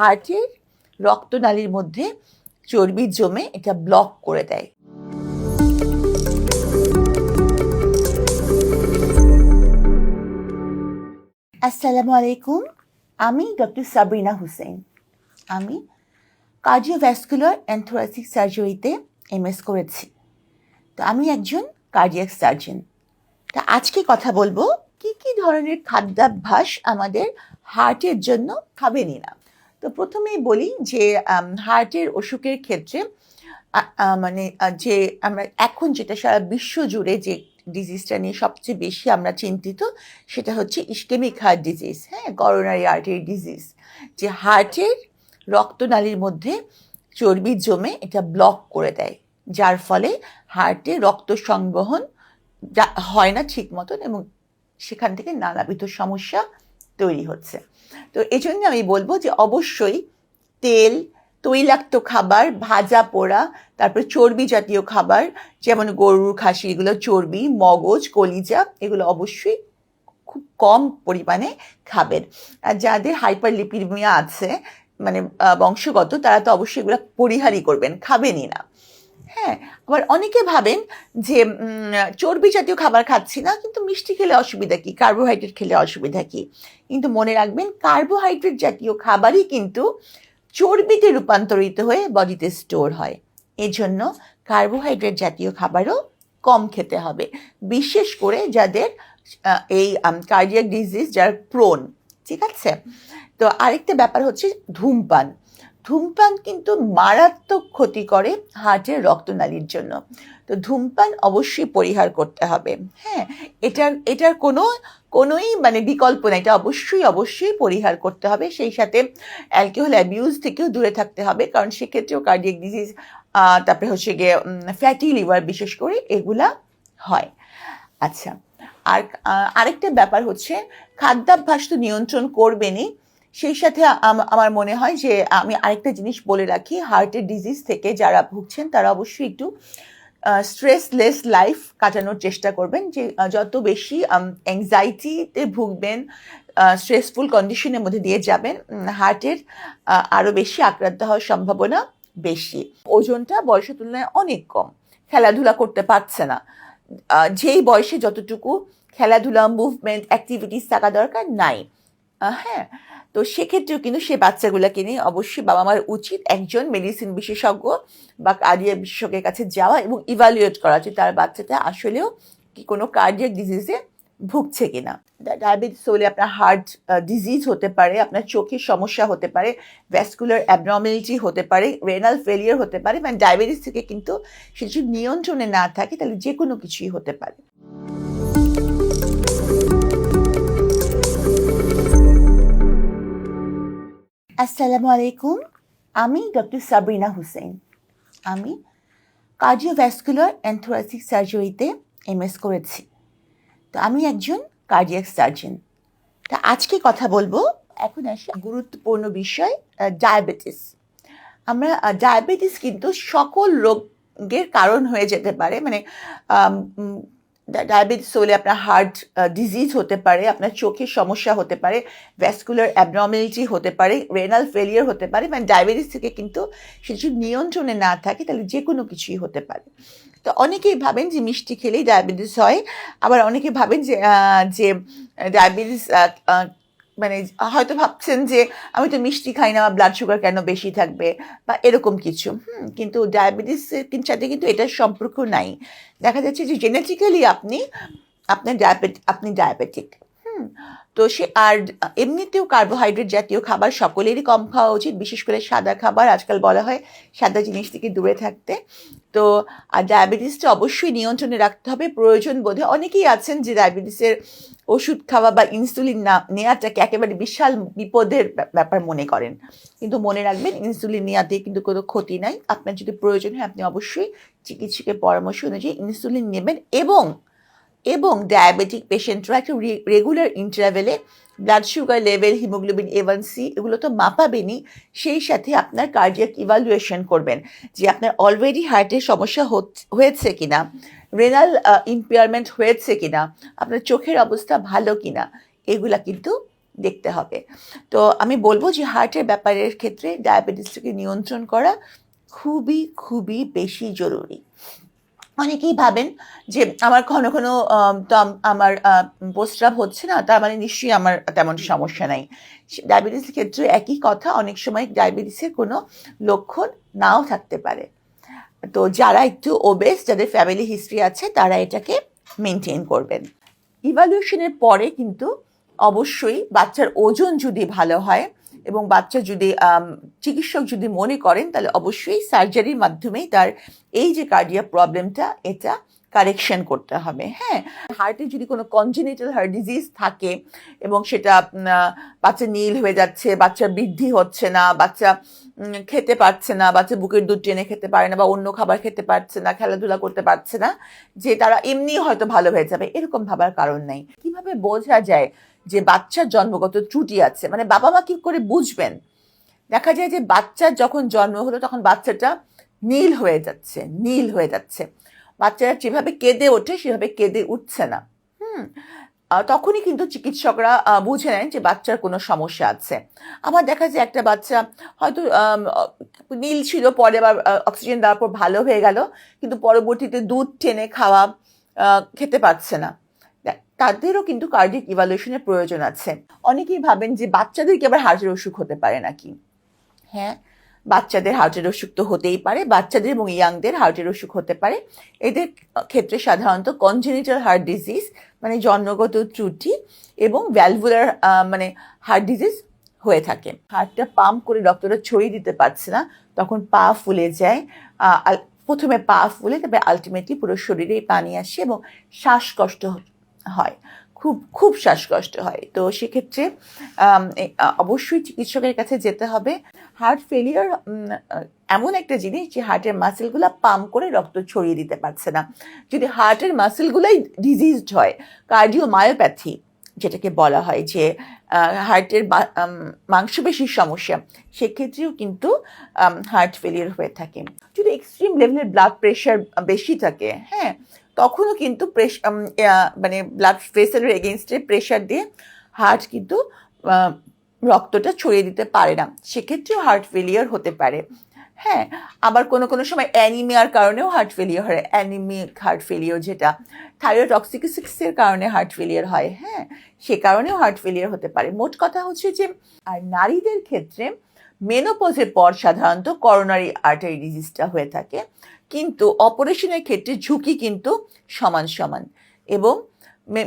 হার্টের রক্তনালীর মধ্যে চর্বি জমে এটা ব্লক করে দেয়। আসসালামু আলাইকুম, আমি ডক্টর সাবরিনা হুসেন। আমি কার্ডিওভ্যাসকুলার অ্যান্ড থোরাসিক সার্জারিতে এমএস করেছি। তো আমি একজন কার্ডিয়াক সার্জন। তা আজকে কথা বলবো কি কি ধরনের খাদ্যাভ্যাস আমাদের হার্টের জন্য খাবেনই না। তো প্রথমেই বলি যে হার্টের অসুখের ক্ষেত্রে যে আমরা এখন যেটা সারা বিশ্ব জুড়ে যে ডিজিজটা নিয়ে সবচেয়ে বেশি আমরা চিন্তিত সেটা হচ্ছে ischaemic heart disease, coronary artery disease, যে হার্টের রক্তনালীর মধ্যে চর্বি জমে এটা ব্লক করে দেয়, যার ফলে হার্টে রক্ত সংবহন হয় না ঠিক মতন এবং সেখান থেকে নানাবিধ সমস্যা তৈরি হচ্ছে। তো এই জন্য আমি বলবো যে অবশ্যই তেল, তৈলাক্ত খাবার, ভাজা পোড়া, তারপরে চর্বি জাতীয় খাবার যেমন গরুর, খাসি, এগুলো চর্বি, মগজ, কলিজা, এগুলো অবশ্যই খুব কম পরিমাণে খাবেন। আর যাদের হাইপারলিপিডেমিয়া আছে মানে বংশগত, তারা তো অবশ্যই এগুলো পরিহারই করবেন, খাবেনই না। আবার অনেকে ভাবেন যে চর্বি জাতীয় খাবার খাচ্ছি না, কিন্তু মিষ্টি খেলে অসুবিধা কি, কার্বোহাইড্রেট খেলে অসুবিধা কি? কিন্তু মনে রাখবেন, কার্বোহাইড্রেট জাতীয় খাবারই কিন্তু চর্বিতে রূপান্তরিত হয়ে বডিতে স্টোর হয়। এজন্য কার্বোহাইড্রেট জাতীয় খাবারও কম খেতে হবে, বিশেষ করে যাদের এই কার্ডিয়াক ডিজিজ, যারা প্রোন। ঠিক আছে? তো আরেকটা ব্যাপার হচ্ছে ধূমপান। ধূমপান কিন্তু মারাত্মক ক্ষতি করে হার্টের রক্তনালীর জন্য। তো ধূমপান অবশ্যই পরিহার করতে হবে। এটার কোনোই বিকল্প নেই, এটা অবশ্যই পরিহার করতে হবে। সেই সাথে অ্যালকোহল অ্যাবিউজ থেকেও দূরে থাকতে হবে, কারণ সেক্ষেত্রেও কার্ডিয়াক ডিজিজ, তারপরে হচ্ছে গিয়ে ফ্যাটি লিভার বিশেষ করে এগুলা হয়। আচ্ছা, আর আরেকটা ব্যাপার হচ্ছে খাদ্যাভ্যাস তো নিয়ন্ত্রণ করবেনই, সেই সাথে আমার মনে হয় যে আমি আরেকটা জিনিস বলে রাখি, হার্টের ডিজিজ থেকে যারা ভুগছেন তারা অবশ্যই একটু স্ট্রেসলেস লাইফ কাটানোর চেষ্টা করবেন। যে যত বেশি অ্যাংজাইটিতে ভুগবেন, স্ট্রেসফুল কন্ডিশনের মধ্যে দিয়ে যাবেন, হার্টের আরও বেশি আক্রান্ত হওয়ার সম্ভাবনা বেশি। ওজনটা বয়সের তুলনায় অনেক কম, খেলাধুলা করতে পারছে না, যেই বয়সে যতটুকু খেলাধুলা, মুভমেন্ট, অ্যাক্টিভিটিস থাকা দরকার নাই। তো সেক্ষেত্রেও কিন্তু সে বাচ্চাগুলোকে নিয়ে অবশ্যই বাবা মার উচিত একজন মেডিসিন বিশেষজ্ঞ বা কার্ডিয়াক বিশেষজ্ঞের কাছে যাওয়া এবং ইভ্যালুয়েট করা যে তার বাচ্চাটা আসলেও কি কোনো কার্ডিয়াক ডিজিজে ভুগছে কিনা। ডায়াবেটিস হলে আপনার হার্ট ডিজিজ হতে পারে, আপনার চোখের সমস্যা হতে পারে, ভ্যাসকুলার অ্যাবনর্মালিটি হতে পারে, রেনাল ফেলিয়ার হতে পারে। ডায়াবেটিস থেকে কিন্তু সে যদি নিয়ন্ত্রণে না থাকে তাহলে যে কোনো কিছুই হতে পারে। আসসালামু আলাইকুম, আমি ডক্টর সাবরিনা হুসেন। আমি কার্ডিওভ্যাসকুলার অ্যান্ড থোরাসিক সার্জারিতে এমএস করেছি। তো আমি একজন কার্ডিয়াক সার্জন। তা আজকে কথা বলবো, এখন আসি গুরুত্বপূর্ণ বিষয়, ডায়াবেটিস। আমরা ডায়াবেটিস কিন্তু সকল রোগের কারণ হয়ে যেতে পারে। ডায়াবেটিস হলে আপনার হার্ট ডিজিজ হতে পারে, আপনার চোখের সমস্যা হতে পারে, ভ্যাসকুলার অ্যাবনর্মালিটি হতে পারে, রেনাল ফেলিয়ার হতে পারে। ডায়াবেটিস থেকে কিন্তু সে যদি নিয়ন্ত্রণে না থাকে তাহলে যে কোনো কিছুই হতে পারে। তো অনেকেই ভাবেন যে মিষ্টি খেলেই ডায়াবেটিস হয়, আবার অনেকে ভাবেন যে ডায়াবেটিস হয়তো ভাবছেন যে আমি তো মিষ্টি খাই না, আমার ব্লাড সুগার কেন বেশি থাকবে বা এরকম কিছু। কিন্তু ডায়াবেটিসের সাথে কিন্তু এটার সম্পর্ক নাই। দেখা যাচ্ছে যে জেনেটিক্যালি আপনি ডায়াবেটিক। তো সে আর এমনিতেও কার্বোহাইড্রেট জাতীয় খাবার সকলেরই কম খাওয়া উচিত, বিশেষ করে সাদা খাবার। আজকাল বলা হয় সাদা জিনিস থেকে দূরে থাকতে। তো আর ডায়াবেটিসটা অবশ্যই নিয়ন্ত্রণে রাখতে হবে প্রয়োজন বোধে। অনেকেই আছেন যে ডায়াবেটিসের ওষুধ খাওয়া বা ইনসুলিন না নেওয়াটাকে একেবারে বিশাল বিপদের ব্যাপার মনে করেন, কিন্তু মনে রাখবেন ইনসুলিন নেওয়াতে কিন্তু কোনো ক্ষতি নাই। আপনার যদি প্রয়োজন হয় আপনি অবশ্যই চিকিৎসকের পরামর্শ অনুযায়ী ইনসুলিন নেবেন। এবং ডায়াবেটিক পেশেন্টরা একটু রেগুলার ইন্টারভ্যালে blood sugar level, haemoglobin A1C এগুলো তো মাপাবেনই, সেই সাথে আপনার কার্ডিয়াক ইভ্যালুয়েশন করবেন যে আপনার অলরেডি হার্টের সমস্যা হয়েছে কিনা, রেনাল ইম্পেয়ারমেন্ট হয়েছে কিনা, আপনার চোখের অবস্থা ভালো কিনা, এগুলা কিন্তু দেখতে হবে। তো আমি বলবো যে হার্টের ব্যাপারের ক্ষেত্রে ডায়াবেটিসটাকে নিয়ন্ত্রণ করা খুবই খুবই বেশি জরুরি। অনেকেই ভাবেন যে আমার ঘন ঘন আমার প্রস্রাব হচ্ছে না, তার মানে নিশ্চয়ই আমার তেমন সমস্যা নাই। ডায়াবেটিসের ক্ষেত্রে একই কথা, অনেক সময় ডায়াবেটিসের কোনো লক্ষণ নাও থাকতে পারে। তো যারা একটু ওবেস, যাদের ফ্যামিলি হিস্ট্রি আছে, তারা এটাকে মেনটেন করবেন। ইভ্যালুয়েশনের পরে কিন্তু অবশ্যই বাচ্চার ওজন যদি ভালো হয় এবং বাচ্চা যদি চিকিৎসক যদি মনে করেন, তাহলে অবশ্যই সার্জারির মাধ্যমেই তার এই যে কার্ডিয়াক প্রবলেমটা, এটা কারেকশন করতে হবে। হ্যাঁ, হার্টে যদি কোনো কনজেনিটাল হার্ট ডিজিজ থাকে এবং সেটা বাচ্চা নীল হয়ে যাচ্ছে, বাচ্চার বৃদ্ধি হচ্ছে না, বাচ্চা খেতে পারছে না, বাচ্চা বুকের দুধ টেনে খেতে পারে না, বা অন্য খাবার খেতে পারছে না, খেলাধুলা করতে পারছে না, যে তারা এমনি হয়তো ভালো হয়ে যাবে, এরকম ভাবার কারণ নেই। কিভাবে বোঝা যায় যে বাচ্চার জন্মগত ত্রুটি আছে? মানে বাবা মা কি করে বুঝবেন? দেখা যায় যে বাচ্চার যখন জন্ম হলো তখন বাচ্চাটা নীল হয়ে যাচ্ছে, বাচ্চারা যেভাবে কেঁদে ওঠে সেভাবে কেঁদে উঠছে না। তখনই কিন্তু চিকিৎসকরা বুঝে নেন যে বাচ্চার কোনো সমস্যা আছে। আবার দেখা যায় একটা বাচ্চা হয়তো নীল ছিল, পরে আবার অক্সিজেন দেওয়ার পর ভালো হয়ে গেল, কিন্তু পরবর্তীতে দুধ টেনে খাওয়া, খেতে পারছে না। তাদেরও কিন্তু কার্ডিয়াক ইভ্যালুয়েশনের প্রয়োজন আছে। অনেকেই ভাবেন যে বাচ্চাদেরকে আবার হার্টের অসুখ হতে পারে নাকি। হ্যাঁ, বাচ্চাদের হার্টের অসুখ তো হতেই পারে, বাচ্চাদের এবং ইয়াংদের হার্টের অসুখ হতে পারে। এদের ক্ষেত্রে সাধারণত কনজেনিটাল হার্ট ডিজিজ, মানে জন্মগত ত্রুটি, এবং ভ্যালভুলার মানে হার্ট ডিজিজ হয়ে থাকে। হার্টটা পাম্প করে রক্তটা ছড়িয়ে দিতে পারছে না, তখন পা ফুলে যায়। প্রথমে পা ফুলে, তবে আলটিমেটলি পুরো শরীরেই পানি আসে এবং শ্বাসকষ্ট হয়, খুব খুব শ্বাসকষ্ট হয়। তো সেক্ষেত্রে অবশ্যই চিকিৎসকের কাছে যেতে হবে। হার্ট ফেলিয়ার এমন একটা জিনিস যে হার্টের মাসেলগুলো পাম্প করে রক্ত ছড়িয়ে দিতে পারছে না। যদি হার্টের মাসেলগুলোই ডিজিজড হয়, কার্ডিওমায়োপ্যাথি যেটাকে বলা হয়, যে হার্টের মাংসপেশির সমস্যা, সেক্ষেত্রেও কিন্তু হার্ট ফেলিয়ার হয়ে থাকে। যদি এক্সট্রিম লেভেলের ব্লাড প্রেশার বেশি থাকে, হ্যাঁ, তখনও কিন্তু মানে ব্লাড ভেসেলের এগেনস্টে প্রেশার দিয়ে হার্ট কিন্তু রক্তটা ছড়িয়ে দিতে পারে না, সেক্ষেত্রেও হার্ট ফেলিয়ার হতে পারে। হ্যাঁ, আবার কোনো কোনো সময় অ্যানিমিয়ার কারণেও হার্ট ফেলিয়ার হয়, অ্যানিমিক হার্ট ফেলিয়ার, যেটা থাইরয়েডটক্সিকোসিসের কারণে হার্ট ফেলিয়ার হয়, হ্যাঁ, সে কারণেও হার্ট ফেলিয়ার হতে পারে। মোট কথা হচ্ছে যে, আর নারীদের ক্ষেত্রে মেনোপজের পর সাধারণত করোনারি আর্টারি ডিজিজটা হয়ে থাকে, কিন্তু অপারেশনের ক্ষেত্রে ঝুঁকি কিন্তু সমান সমান। এবং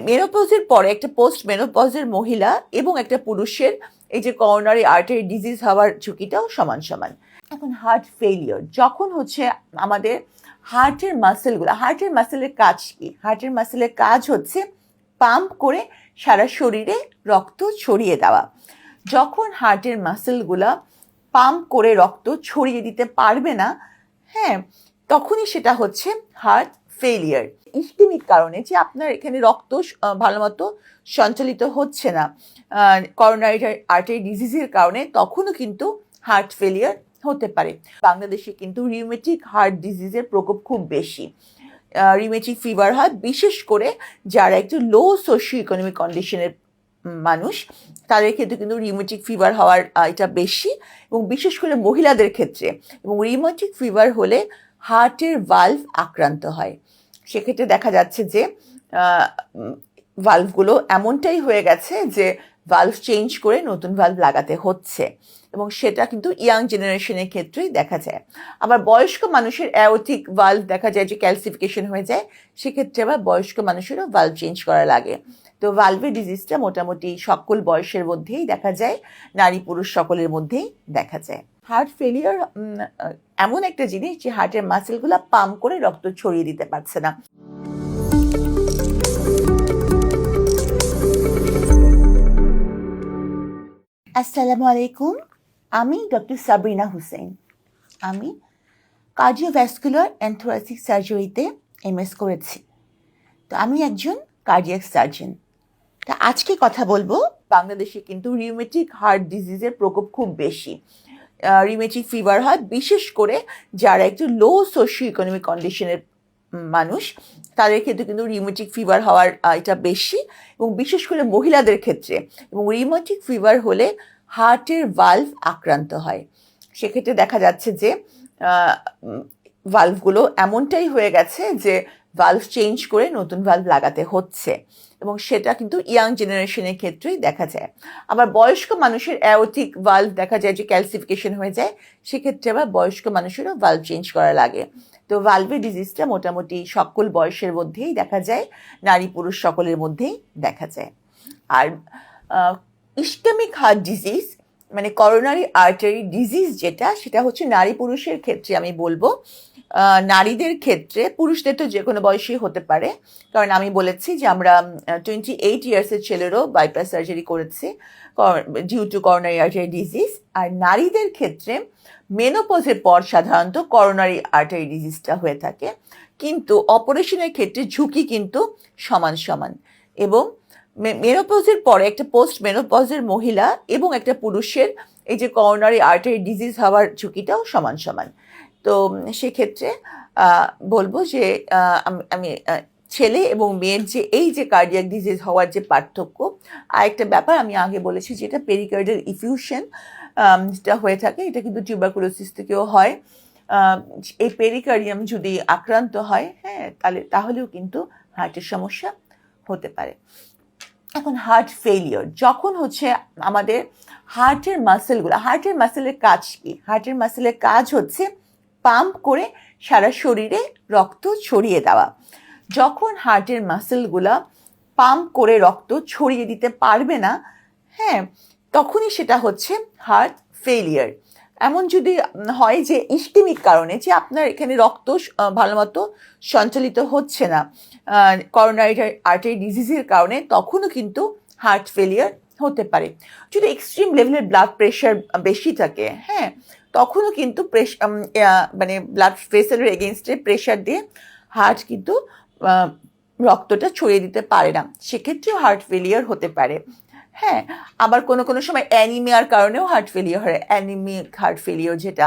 মেনোপজের পরে একটা পোস্ট মেনোপজের মহিলা এবং একটা পুরুষের এই যে করোনারি আর্টারি ডিজিজ হওয়ার ঝুঁকিটাও সমান সমান। এখন হার্ট ফেলিয়ার যখন হচ্ছে, আমাদের হার্টের মাসেলের কাজ কি? হার্টের মাসেলের কাজ হচ্ছে পাম্প করে সারা শরীরে রক্ত ছড়িয়ে দেওয়া। যখন হার্টের মাসেলগুলা পাম্প করে রক্ত ছড়িয়ে দিতে পারবে না, হ্যাঁ, তখনই সেটা হচ্ছে হার্ট ফেলিয়ার। ইস্কেমিক কারণে, যে আপনার এখানে রক্ত ভালো মতো সঞ্চালিত হচ্ছে না, করোনারি আর্টারি ডিজিজের কারণে, তখনও কিন্তু হার্ট ফেলিয়ার হতে পারে। বাংলাদেশে কিন্তু রিউমেটিক হার্ট ডিজিজের প্রকোপ খুব বেশি। রিউমেটিক ফিভার হয় বিশেষ করে যারা একটু লো সোশিও ইকোনমিক কন্ডিশনের মানুষ, তাদের ক্ষেত্রে কিন্তু রিউমেটিক ফিভার হওয়ার এটা বেশি, এবং বিশেষ করে মহিলাদের ক্ষেত্রে। এবং রিউমেটিক ফিভার হলে হার্টের ভালভ আক্রান্ত হয়, সেক্ষেত্রে দেখা যাচ্ছে যে ভালভগুলো এমনটাই হয়ে গেছে যে ভালভ চেঞ্জ করে নতুন ভালভ লাগাতে হচ্ছে, এবং সেটা কিন্তু ইয়াং জেনারেশনের ক্ষেত্রেই দেখা যায়। আবার বয়স্ক মানুষের অ্যাওর্টিক ভালভ দেখা যায় যে ক্যালসিফিকেশন হয়ে যায়, সেক্ষেত্রে আবার বয়স্ক মানুষেরও ভালভ চেঞ্জ করা লাগে। তো ভালভের ডিজিজটা মোটামুটি সকল বয়সের মধ্যেই দেখা যায়, নারী পুরুষ সকলের মধ্যেই দেখা যায়। হার্ট ফেলিয়ার এমন একটা জিনিস যে হার্টের মাসেলগুলো পাম্প করে রক্ত ছড়িয়ে দিতে পারছে না। আসসালামু আলাইকুম, আমি ডক্টর সাবরিনা হুসেন। আমি কার্ডিওভ্যাসকুলার অ্যান্ড থোরাসিক সার্জারিতে MS করেছি। তো আমি একজন কার্ডিয়াক সার্জন। তা আজকে কথা বলবো, বাংলাদেশে কিন্তু রিউমেটিক হার্ট ডিজিজের প্রকোপ খুব বেশি। রিউমেটিক ফিভার হয় বিশেষ করে যারা একটু লো সোশিও ইকোনমিক কন্ডিশনের মানুষ তাদের ক্ষেত্রে কিন্তু রিউমেটিক ফিভার হওয়ার এটা বেশি, এবং বিশেষ করে মহিলাদের ক্ষেত্রে। এবং রিউমেটিক ফিভার হলে হার্টের ভালভ আক্রান্ত হয়। সেক্ষেত্রে দেখা যাচ্ছে যে ভালভগুলো এমনটাই হয়ে গেছে যে ভালভ চেঞ্জ করে নতুন ভালভ লাগাতে হচ্ছে, এবং সেটা কিন্তু ইয়াং জেনারেশনের ক্ষেত্রেই দেখা যায়। আবার বয়স্ক মানুষের অ্যাওর্টিক ভালভ দেখা যায় যে ক্যালসিফিকেশন হয়ে যায়, সেক্ষেত্রে আবার বয়স্ক মানুষেরও ভালভ চেঞ্জ করা লাগে। তো ভালভের ডিজিজটা মোটামুটি সকল বয়সের মধ্যেই দেখা যায়, নারী পুরুষ সকলের মধ্যেই দেখা যায়। আর ইসকেমিক হার্ট ডিজিজ মানে করোনারি আর্টারি ডিজিজ যেটা, সেটা হচ্ছে নারী পুরুষের ক্ষেত্রে আমি বলবো। নারীদের ক্ষেত্রে, পুরুষদের তো যে কোনো বয়সেই হতে পারে, কারণ আমি বলেছি যে আমরা 28 ইয়ার্সের ছেলেরও বাইপাস সার্জারি করেছি due to coronary artery disease. আর নারীদের ক্ষেত্রে মেনোপজের পর সাধারণত করোনারি আর্টারি ডিজিজটা হয়ে থাকে, কিন্তু অপারেশনের ক্ষেত্রে ঝুঁকি কিন্তু সমান সমান। এবং মেনোপজের পরে একটা পোস্ট মেনোপজের মহিলা এবং একটা পুরুষের এই যে করোনারি আর্টারি ডিজিজ হওয়ার ঝুঁকিটাও সমান সমান। তো সেক্ষেত্রে বলবো যে আমি ছেলে এবং মেয়ের যে এই যে কার্ডিয়াক ডিজিজ হওয়ার যে পার্থক্য, আর একটা ব্যাপার আমি আগে বলেছি যেটা পেরিকার্ডিয়াল ইফিউশন যেটা হয়ে থাকে, এটা কিন্তু টিউবারকুলোসিস থেকেও হয়। এই পেরিকার্ডিয়াম যদি আক্রান্ত হয়, হ্যাঁ, তাহলেও কিন্তু হার্টের সমস্যা হতে পারে। এখন হার্ট ফেলিওর যখন হচ্ছে আমাদের হার্টের মাসেলের কাজ কি? হার্টের মাসেলের কাজ হচ্ছে পাম্প করে সারা শরীরে রক্ত ছড়িয়ে দেওয়া। যখন হার্টের মাসেলগুলা পাম্প করে রক্ত ছড়িয়ে দিতে পারবে না, হ্যাঁ, তখনই সেটা হচ্ছে হার্ট ফেলিয়ার। এমন যদি হয় যে ইস্কেমিক কারণে, যে আপনার এখানে রক্ত ভালো মতো সঞ্চালিত হচ্ছে না করোনারি আর্টারি ডিজিজের কারণে, তখনও কিন্তু হার্ট ফেলিয়ার হতে পারে। যদি এক্সট্রিম লেভেলের ব্লাড প্রেশার বেশি থাকে, হ্যাঁ, তখনও কিন্তু মানে ব্লাড প্রেশারের এগেনস্টে প্রেশার দিয়ে হার্ট কিন্তু রক্তটা ছড়িয়ে দিতে পারে না, সেক্ষেত্রেও হার্ট ফেলিয়ার হতে পারে। হ্যাঁ, আবার কোনো কোনো সময় অ্যানিমিয়ার কারণেও হার্ট ফেলিয়ার হয়। অ্যানিমিক হার্ট ফেলিয়ার যেটা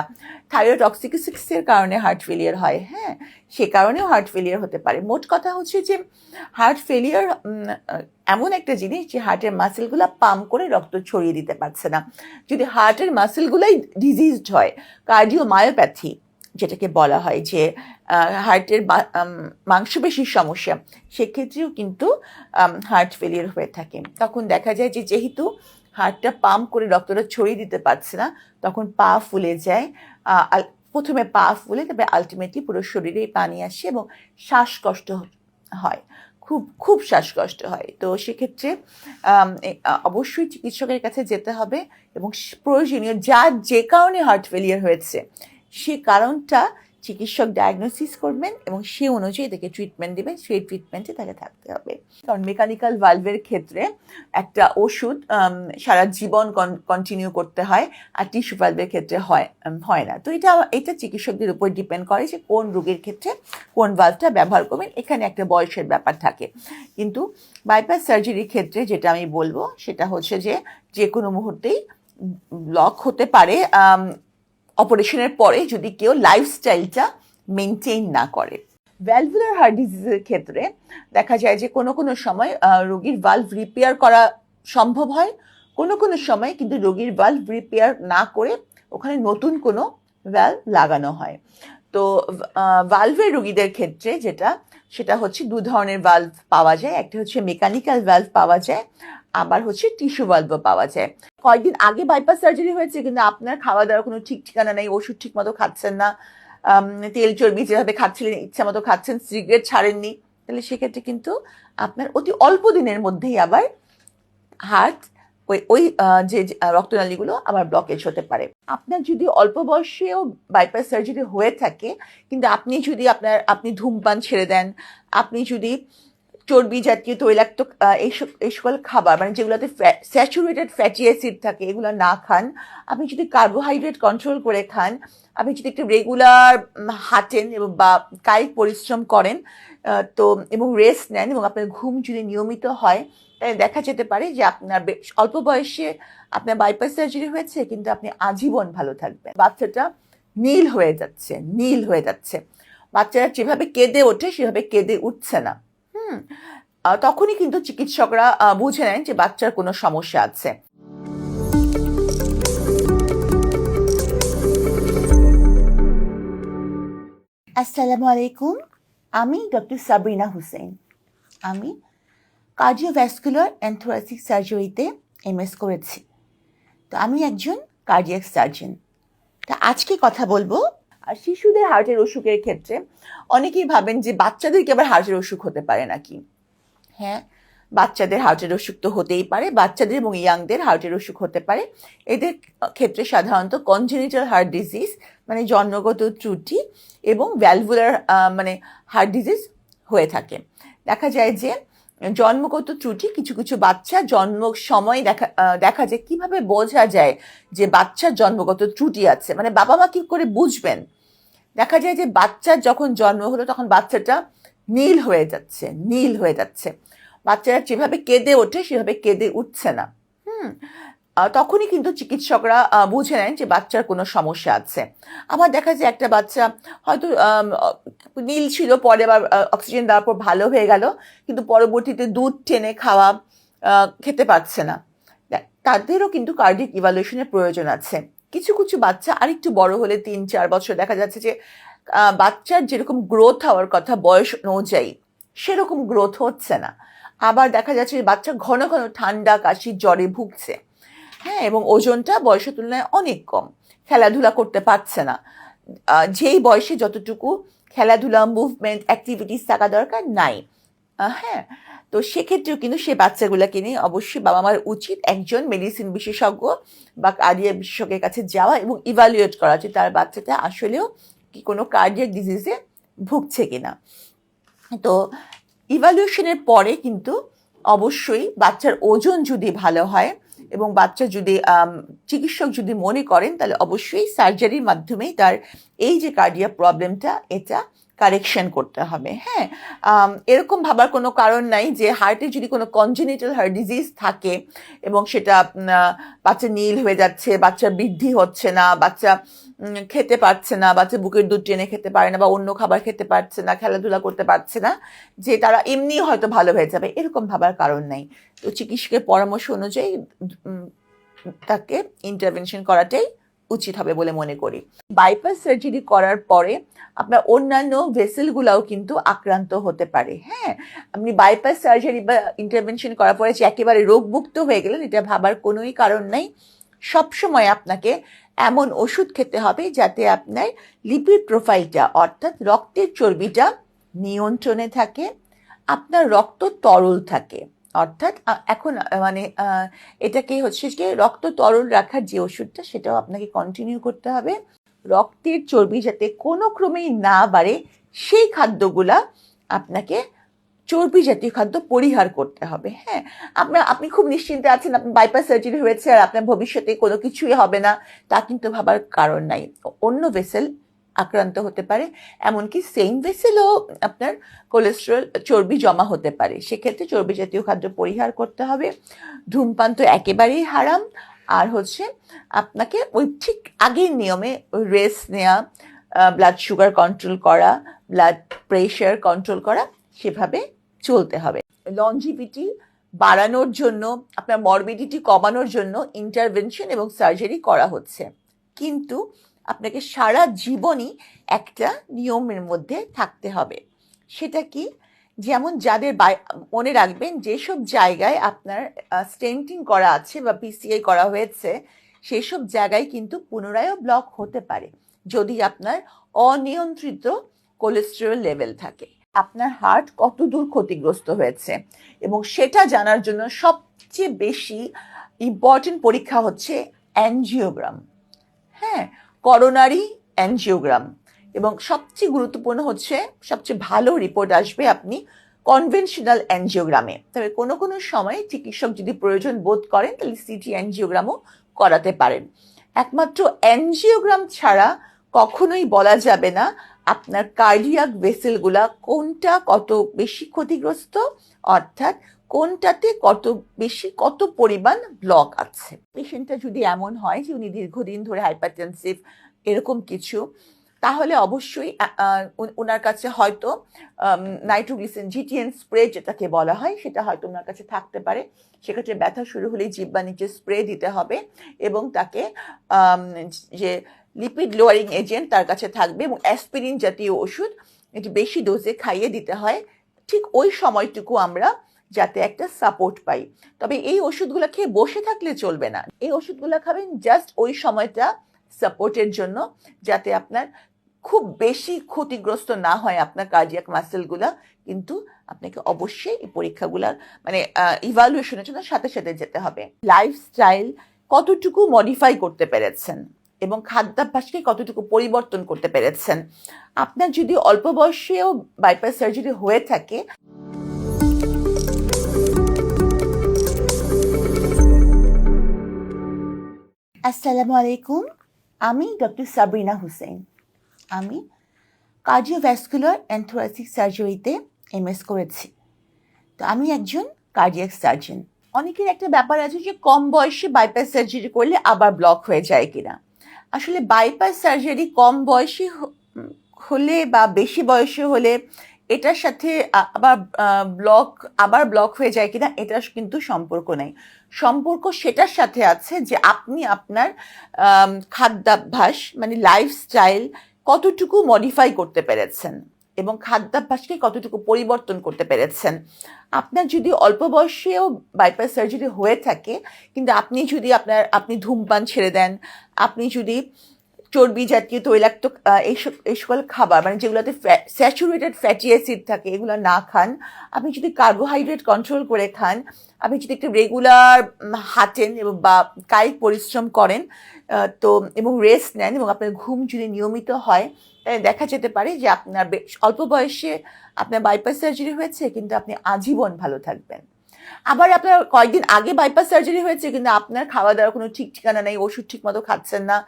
থাইরয়েডটক্সিকোসিসের কারণে হার্ট ফেলিয়ার হয়, হ্যাঁ, সে কারণেও হার্ট ফেলিয়ার হতে পারে। মোট কথা হচ্ছে যে হার্ট ফেলিয়ার এমন একটা জিনিস যে হার্টের মাসেলগুলো পাম্প করে রক্ত ছড়িয়ে দিতে পারছে না। যদি হার্টের মাসেলগুলোই ডিজিজড হয়, কার্ডিওমায়োপ্যাথি যেটাকে বলা হয়, যে হার্টের মাংসপেশির সমস্যা, সেক্ষেত্রেও কিন্তু হার্ট ফেলিয়ার হয়ে থাকে। তখন দেখা যায় যে যেহেতু হার্টটা পাম্প করে রক্তটা ছড়িয়ে দিতে পারছে না, তখন পা ফুলে যায়। প্রথমে পা ফুলে, তবে আলটিমেটলি পুরো শরীরেই পানি আসে এবং শ্বাসকষ্ট হয়, খুব খুব শ্বাসকষ্ট হয়। তো সেক্ষেত্রে অবশ্যই চিকিৎসকের কাছে যেতে হবে, এবং প্রয়োজনীয় যার যে কারণে হার্ট ফেলিয়ার হয়েছে সে কারণটা চিকিৎসক ডায়াগনোসিস করবেন এবং সে অনুযায়ী তাকে ট্রিটমেন্ট দেবেন, সেই ট্রিটমেন্টে তাকে থাকতে হবে। কারণ মেকানিক্যাল ভালভের ক্ষেত্রে একটা ওষুধ সারা জীবন কন্টিনিউ করতে হয়, আর টিস্যু ভালভের ক্ষেত্রে হয় না। তো এটা চিকিৎসকদের উপর ডিপেন্ড করে যে কোন রোগের ক্ষেত্রে কোন ভালভটা ব্যবহার করবেন। এখানে একটা বয়সের ব্যাপার থাকে, কিন্তু বাইপাস সার্জারির ক্ষেত্রে যেটা আমি বলবো সেটা হচ্ছে যে কোনো মুহূর্তেই ব্লক হতে পারে অপারেশনের পরে, যদি কেউ লাইফস্টাইলটা মেনটেন না করে। ভ্যালভুলার হার্ট ডিজিজের ক্ষেত্রে দেখা যায় যে কোনো কোনো সময় রোগীর ভালভ রিপেয়ার করা সম্ভব হয়, কোনো কোনো সময় কিন্তু রোগীর ভালভ রিপেয়ার না করে ওখানে নতুন কোনো ভ্যালভ লাগানো হয়। তো ভালভের রোগীদের ক্ষেত্রে সেটা হচ্ছে দু ধরনের ভালভ পাওয়া যায়। একটা হচ্ছে মেকানিক্যাল ভালভ পাওয়া যায়, আবার হচ্ছে টিস্যু ভালভও পাওয়া যায়। কয়েকদিন আগে বাইপাস সার্জারি হয়েছে, কিন্তু আপনার খাওয়া দাওয়ার কোনো ঠিক ঠিকানা নেই, ওষুধ ঠিক মতো খাচ্ছেন না, তেল চর্বি যেভাবে খাচ্ছিলেন ইচ্ছা মতো খাচ্ছেন, সিগারেট ছাড়েননি, তাহলে সেক্ষেত্রে কিন্তু আপনার অতি অল্প দিনের মধ্যেই আবার হার্ট ওই যে রক্তনালীগুলো আবার ব্লকেজ হতে পারে। আপনার যদি অল্প বয়সেও বাইপাস সার্জারি হয়ে থাকে, কিন্তু আপনি ধূমপান ছেড়ে দেন, আপনি যদি চর্বি জাতীয় তৈলাক্ত এই সকল খাবার মানে যেগুলোতে স্যাচুরেটেড ফ্যাটি অ্যাসিড থাকে এগুলো না খান, আপনি যদি কার্বোহাইড্রেট কন্ট্রোল করে খান, আপনি যদি একটু রেগুলার হাঁটেন বা কায়িক পরিশ্রম করেন তো এবং রেস্ট নেন, এবং আপনার ঘুম যদি নিয়মিত হয়, তাহলে দেখা যেতে পারে যে আপনার অল্প বয়সে আপনার বাইপাস সার্জারি হয়েছে, কিন্তু আপনি আজীবন ভালো থাকবেন। বাচ্চাটা নীল হয়ে যাচ্ছে। বাচ্চারা যেভাবে কেঁদে ওঠে সেভাবে কেঁদে উঠছে না। তখনই কিন্তু চিকিৎসকরা বুঝে নেন যে বাচ্চার কোনো সমস্যা আছে। আসসালামু আলাইকুম, আমি ডক্টর সাবরিনা হুসেন। আমি কার্ডিওভ্যাসকুলার অ্যান্ড থোরাসিক সার্জারিতে এমএস করেছি। তো আমি একজন কার্ডিয়াক সার্জন। তা আজকে কথা বলবো আর শিশুদের হার্টের অসুখের ক্ষেত্রে অনেকেই ভাবেন যে বাচ্চাদেরকে আবার হার্টের অসুখ হতে পারে নাকি। হ্যাঁ, বাচ্চাদের হার্টের অসুখ তো হতেই পারে, বাচ্চাদের এবং ইয়াংদের হার্টের অসুখ হতে পারে। এদের ক্ষেত্রে সাধারণত কনজেনিটাল হার্ট ডিজিজ মানে জন্মগত ত্রুটি এবং ভ্যালভুলার মানে হার্ট ডিজিজ হয়ে থাকে। দেখা যায় যে জন্মগত ত্রুটি কিছু কিছু বাচ্চা জন্ম সময় দেখা যায় কিভাবে বোঝা যায় যে বাচ্চার জন্মগত ত্রুটি আছে, মানে বাবা মা কি করে বুঝবেন। দেখা যায় যে বাচ্চার যখন জন্ম হলো তখন বাচ্চাটা নীল হয়ে যাচ্ছে, বাচ্চারা যেভাবে কেঁদে ওঠে সেভাবে কেঁদে উঠছে না। তখনই কিন্তু চিকিৎসকরা বুঝে নেন যে বাচ্চার কোনো সমস্যা আছে। আবার দেখা যায় একটা বাচ্চা হয়তো নীল ছিল, পরে আবার অক্সিজেন দেওয়ার পর ভালো হয়ে গেল, কিন্তু পরবর্তীতে দুধ টেনে খাওয়া খেতে পারছে না। তাদেরও কিন্তু কার্ডিয়াক ইভালুয়েশনের প্রয়োজন আছে। কিছু কিছু বাচ্চা আরেকটু বড় হলে 3-4 বছর দেখা যাচ্ছে যে বাচ্চার যেরকম গ্রোথ হওয়ার কথা বয়স অনুযায়ী সেরকম গ্রোথ হচ্ছে না। আবার দেখা যাচ্ছে যে বাচ্চা ঘন ঘন ঠান্ডা কাশি জ্বরে ভুগছে। হ্যাঁ, এবং ওজনটা বয়সের তুলনায় অনেক কম, খেলাধুলা করতে পারছে না। যেই বয়সে যতটুকু খেলাধুলা মুভমেন্ট অ্যাক্টিভিটিস থাকা দরকার নাই। হ্যাঁ, তো সেক্ষেত্রেও কিন্তু সেই বাচ্চাগুলোকে নিয়ে অবশ্যই বাবা মার উচিত একজন মেডিসিন বিশেষজ্ঞ বা কার্ডিয়াক বিশেষজ্ঞের কাছে যাওয়া এবং ইভালুয়েট করা যে তার বাচ্চাটা আসলেও কি কোনো কার্ডিয়াক ডিজিজে ভুগছে কিনা। তো ইভালুয়েশনের পরে কিন্তু অবশ্যই বাচ্চার ওজন যদি ভালো হয় এবং বাচ্চা যদি চিকিৎসক যদি মনে করেন তাহলে অবশ্যই সার্জারির মাধ্যমেই তার এই যে কার্ডিয়াক প্রবলেমটা এটা কারেকশন করতে হবে। হ্যাঁ, এরকম ভাবার কোনো কারণ নাই যে হার্টে যদি কোনো কনজেনিটাল হার্ট ডিজিজ থাকে এবং সেটা বাচ্চা নীল হয়ে যাচ্ছে, বাচ্চার বৃদ্ধি হচ্ছে না, বাচ্চা খেতে পারছে না, বাচ্চা বুকের দুধ টেনে খেতে পারে না বা অন্য খাবার খেতে পারছে না, খেলাধুলা করতে পারছে না, যে তারা এমনি হয়তো ভালো হয়ে যাবে, এরকম ভাবার কারণ নাই। তো চিকিৎসকের পরামর্শ অনুযায়ী তাকে ইন্টারভেনশন করাটাই উচিত হবে বলে মনে করি। বাইপাস সার্জারি করার পরে আপনার অন্যান্য ভেসেলগুলাও কিন্তু আক্রান্ত হতে পারে। হ্যাঁ, আপনি বাইপাস সার্জারি বা ইন্টারভেনশন করার পরে যে একেবারে রোগমুক্ত হয়ে গেলেন এটা ভাবার কোনোই কারণ নাই। সবসময় আপনাকে এমন ওষুধ খেতে হবে যাতে আপনার লিপিড প্রোফাইলটা অর্থাৎ রক্তের চর্বিটা নিয়ন্ত্রণে থাকে, আপনার রক্ত তরল থাকে। অর্থাৎ এখন মানে এটাকে হচ্ছে যে রক্ত তরল রাখার যে ওষুধটা সেটাও আপনাকে কন্টিনিউ করতে হবে। রক্তের চর্বি যাতে কোনো ক্রমেই না বাড়ে সেই খাদ্যগুলা আপনাকে চর্বি জাতীয় খাদ্য পরিহার করতে হবে। হ্যাঁ, আপনি খুব নিশ্চিন্তে আছেন, আপনার বাইপাস সার্জারি হয়েছে আর আপনার ভবিষ্যতে কোনো কিছুই হবে না তা কিন্তু ভাবার কারণ নাই। অন্য ভেসেল আক্রান্ত হতে পারে, এমনকি সেম ভেসেলও আপনার কোলেস্টেরল চর্বি জমা হতে পারে। সেক্ষেত্রে চর্বি জাতীয় খাদ্য পরিহার করতে হবে। ধূমপান তো একেবারেই হারাম। আর হচ্ছে আপনাকে ওই ঠিক আগের নিয়মে রেস্ট নেওয়া, ব্লাড সুগার কন্ট্রোল করা, ব্লাড প্রেশার কন্ট্রোল করা, সেভাবে চলতে হবে। লঞ্জিভিটি বাড়ানোর জন্য, আপনার মরবিডিটি কমানোর জন্য ইন্টারভেনশন এবং সার্জারি করা হচ্ছে, কিন্তু আপনাকে সারা জীবনই একটা নিয়মের মধ্যে থাকতে হবে। সেটা কি? যেমন যাদের মনে রাখবেন যেসব জায়গায় আপনার স্টেন্টিং করা আছে বা পিসিআই করা হয়েছে সেই সব জায়গায় কিন্তু পুনরায় ব্লক হতে পারে যদি আপনার অনিয়ন্ত্রিত কোলেস্টেরল লেভেল থাকে। আপনার হার্ট কত দূর ক্ষতিগ্রস্ত হয়েছে এবং সেটা জানার জন্য সবচেয়ে বেশি ইম্পর্টেন্ট পরীক্ষা হচ্ছে অ্যানজিওগ্রাম। হ্যাঁ, করোনারি অ্যানজিওগ্রাম। এবং সবচেয়ে গুরুত্বপূর্ণ হচ্ছে, সবচেয়ে ভালো রিপোর্ট আসবে আপনি কনভেনশনাল অ্যানজিওগ্রামে। তবে কোনো কোনো সময় চিকিৎসক যদি প্রয়োজন বোধ করেন তাহলে সিটি অ্যানজিওগ্রামও করাতে পারেন। একমাত্র অ্যানজিওগ্রাম ছাড়া কখনোই বলা যাবে না আপনার কার্ডিয়াক ভেসেলগুলা কোনটা কত বেশি ক্ষতিগ্রস্ত, অর্থাৎ কোনটাতে কত পরিমাণ ব্লক আছে। পেশেন্টটা যদি এমন হয় যে উনি দীর্ঘদিন ধরে হাইপারটেনসিভ এরকম কিছু তাহলে অবশ্যই ওনার কাছে হয়তো নাইট্রোগ্লিসিন জিটিএন স্প্রে যেটাকে বলা হয় সেটা হয়তো ওনার কাছে থাকতে পারে। সেক্ষেত্রে ব্যথা শুরু হলেই জিহ্বার নিচে স্প্রে দিতে হবে এবং তাকে যে লিপিড লোয়ারিং এজেন্ট তার কাছে থাকবে এবং অ্যাসপিরিন জাতীয় ওষুধ একটু বেশি ডোজে খাইয়ে দিতে হয় ঠিক ওই সময়টুকু আমরা যাতে একটা সাপোর্ট পাই। তবে এই ওষুধগুলো খেয়ে বসে থাকলে চলবে না, এই ওষুধগুলো খাবেন জাস্ট ওই সময়টা সাপোর্টের জন্য, যাতে আপনার খুব বেশি ক্ষতিগ্রস্ত না হয় আপনার কার্ডিয়াক মাসেলগুলা। কিন্তু আপনাকে অবশ্যই এই পরীক্ষাগুলার মানে ইভালুয়েশনের জন্য সাথে সাথে যেতে হবে। লাইফস্টাইল কতটুকু মডিফাই করতে পেরেছেন এবং খাদ্যাভ্যাসকে কতটুকু পরিবর্তন করতে পেরেছেন। আপনার যদি অল্প বয়সেও বাইপাস সার্জারি হয়ে থাকে, আসসালামু আলাইকুম, আমি ডক্টর সাবরিনা হুসেন। আমি কার্ডিওভ্যাসকুলার অ্যান্ড থোরাসিক সার্জারিতে এমএস করেছি। তো আমি একজন কার্ডিয়াক সার্জন। অনেকের একটা ব্যাপার আছে যে কম বয়সে বাইপাস সার্জারি করলে আবার ব্লক হয়ে যায় কিনা। আসলে বাইপাস সার্জারি কম বয়সী হলে বা বেশি বয়সে হলে এটার সাথে আবার ব্লক হয়ে যায় কিনা এটার কিন্তু সম্পর্ক নেই। সম্পর্ক সেটার সাথে আছে যে আপনি আপনার খাদ্যাভ্যাস মানে লাইফস্টাইল কতটুকু মডিফাই করতে পেরেছেন এবং খাদ্যাভ্যাসকে কতটুকু পরিবর্তন করতে পেরেছেন। আপনার যদি অল্প বয়সেও বাইপাস সার্জারি হয়ে থাকে, কিন্তু আপনি ধূমপান ছেড়ে দেন, আপনি যদি চর্বি জাতীয় তৈলাক্ত এই সকল খাবার মানে যেগুলোতে স্যাচুরেটেড ফ্যাটি অ্যাসিড থাকে এগুলো না খান, আপনি যদি কার্বোহাইড্রেট কন্ট্রোল করে খান, আপনি যদি একটু রেগুলার হাঁটেন এবং বা কায়িক পরিশ্রম করেন তো এবং রেস্ট নেন এবং আপনার ঘুম যদি নিয়মিত হয়, তাহলে দেখা যেতে পারে যে আপনার অল্প বয়সে আপনার বাইপাস সার্জারি হয়েছে কিন্তু আপনি আজীবন ভালো থাকবেন। আবার আপনার কয়েকদিন আগে বাইপাস সার্জারি হয়েছে কিন্তু আপনার খাওয়া দাওয়ার কোনো ঠিক ঠিকানা নেই, ওষুধ ঠিক মতো খাচ্ছেন না,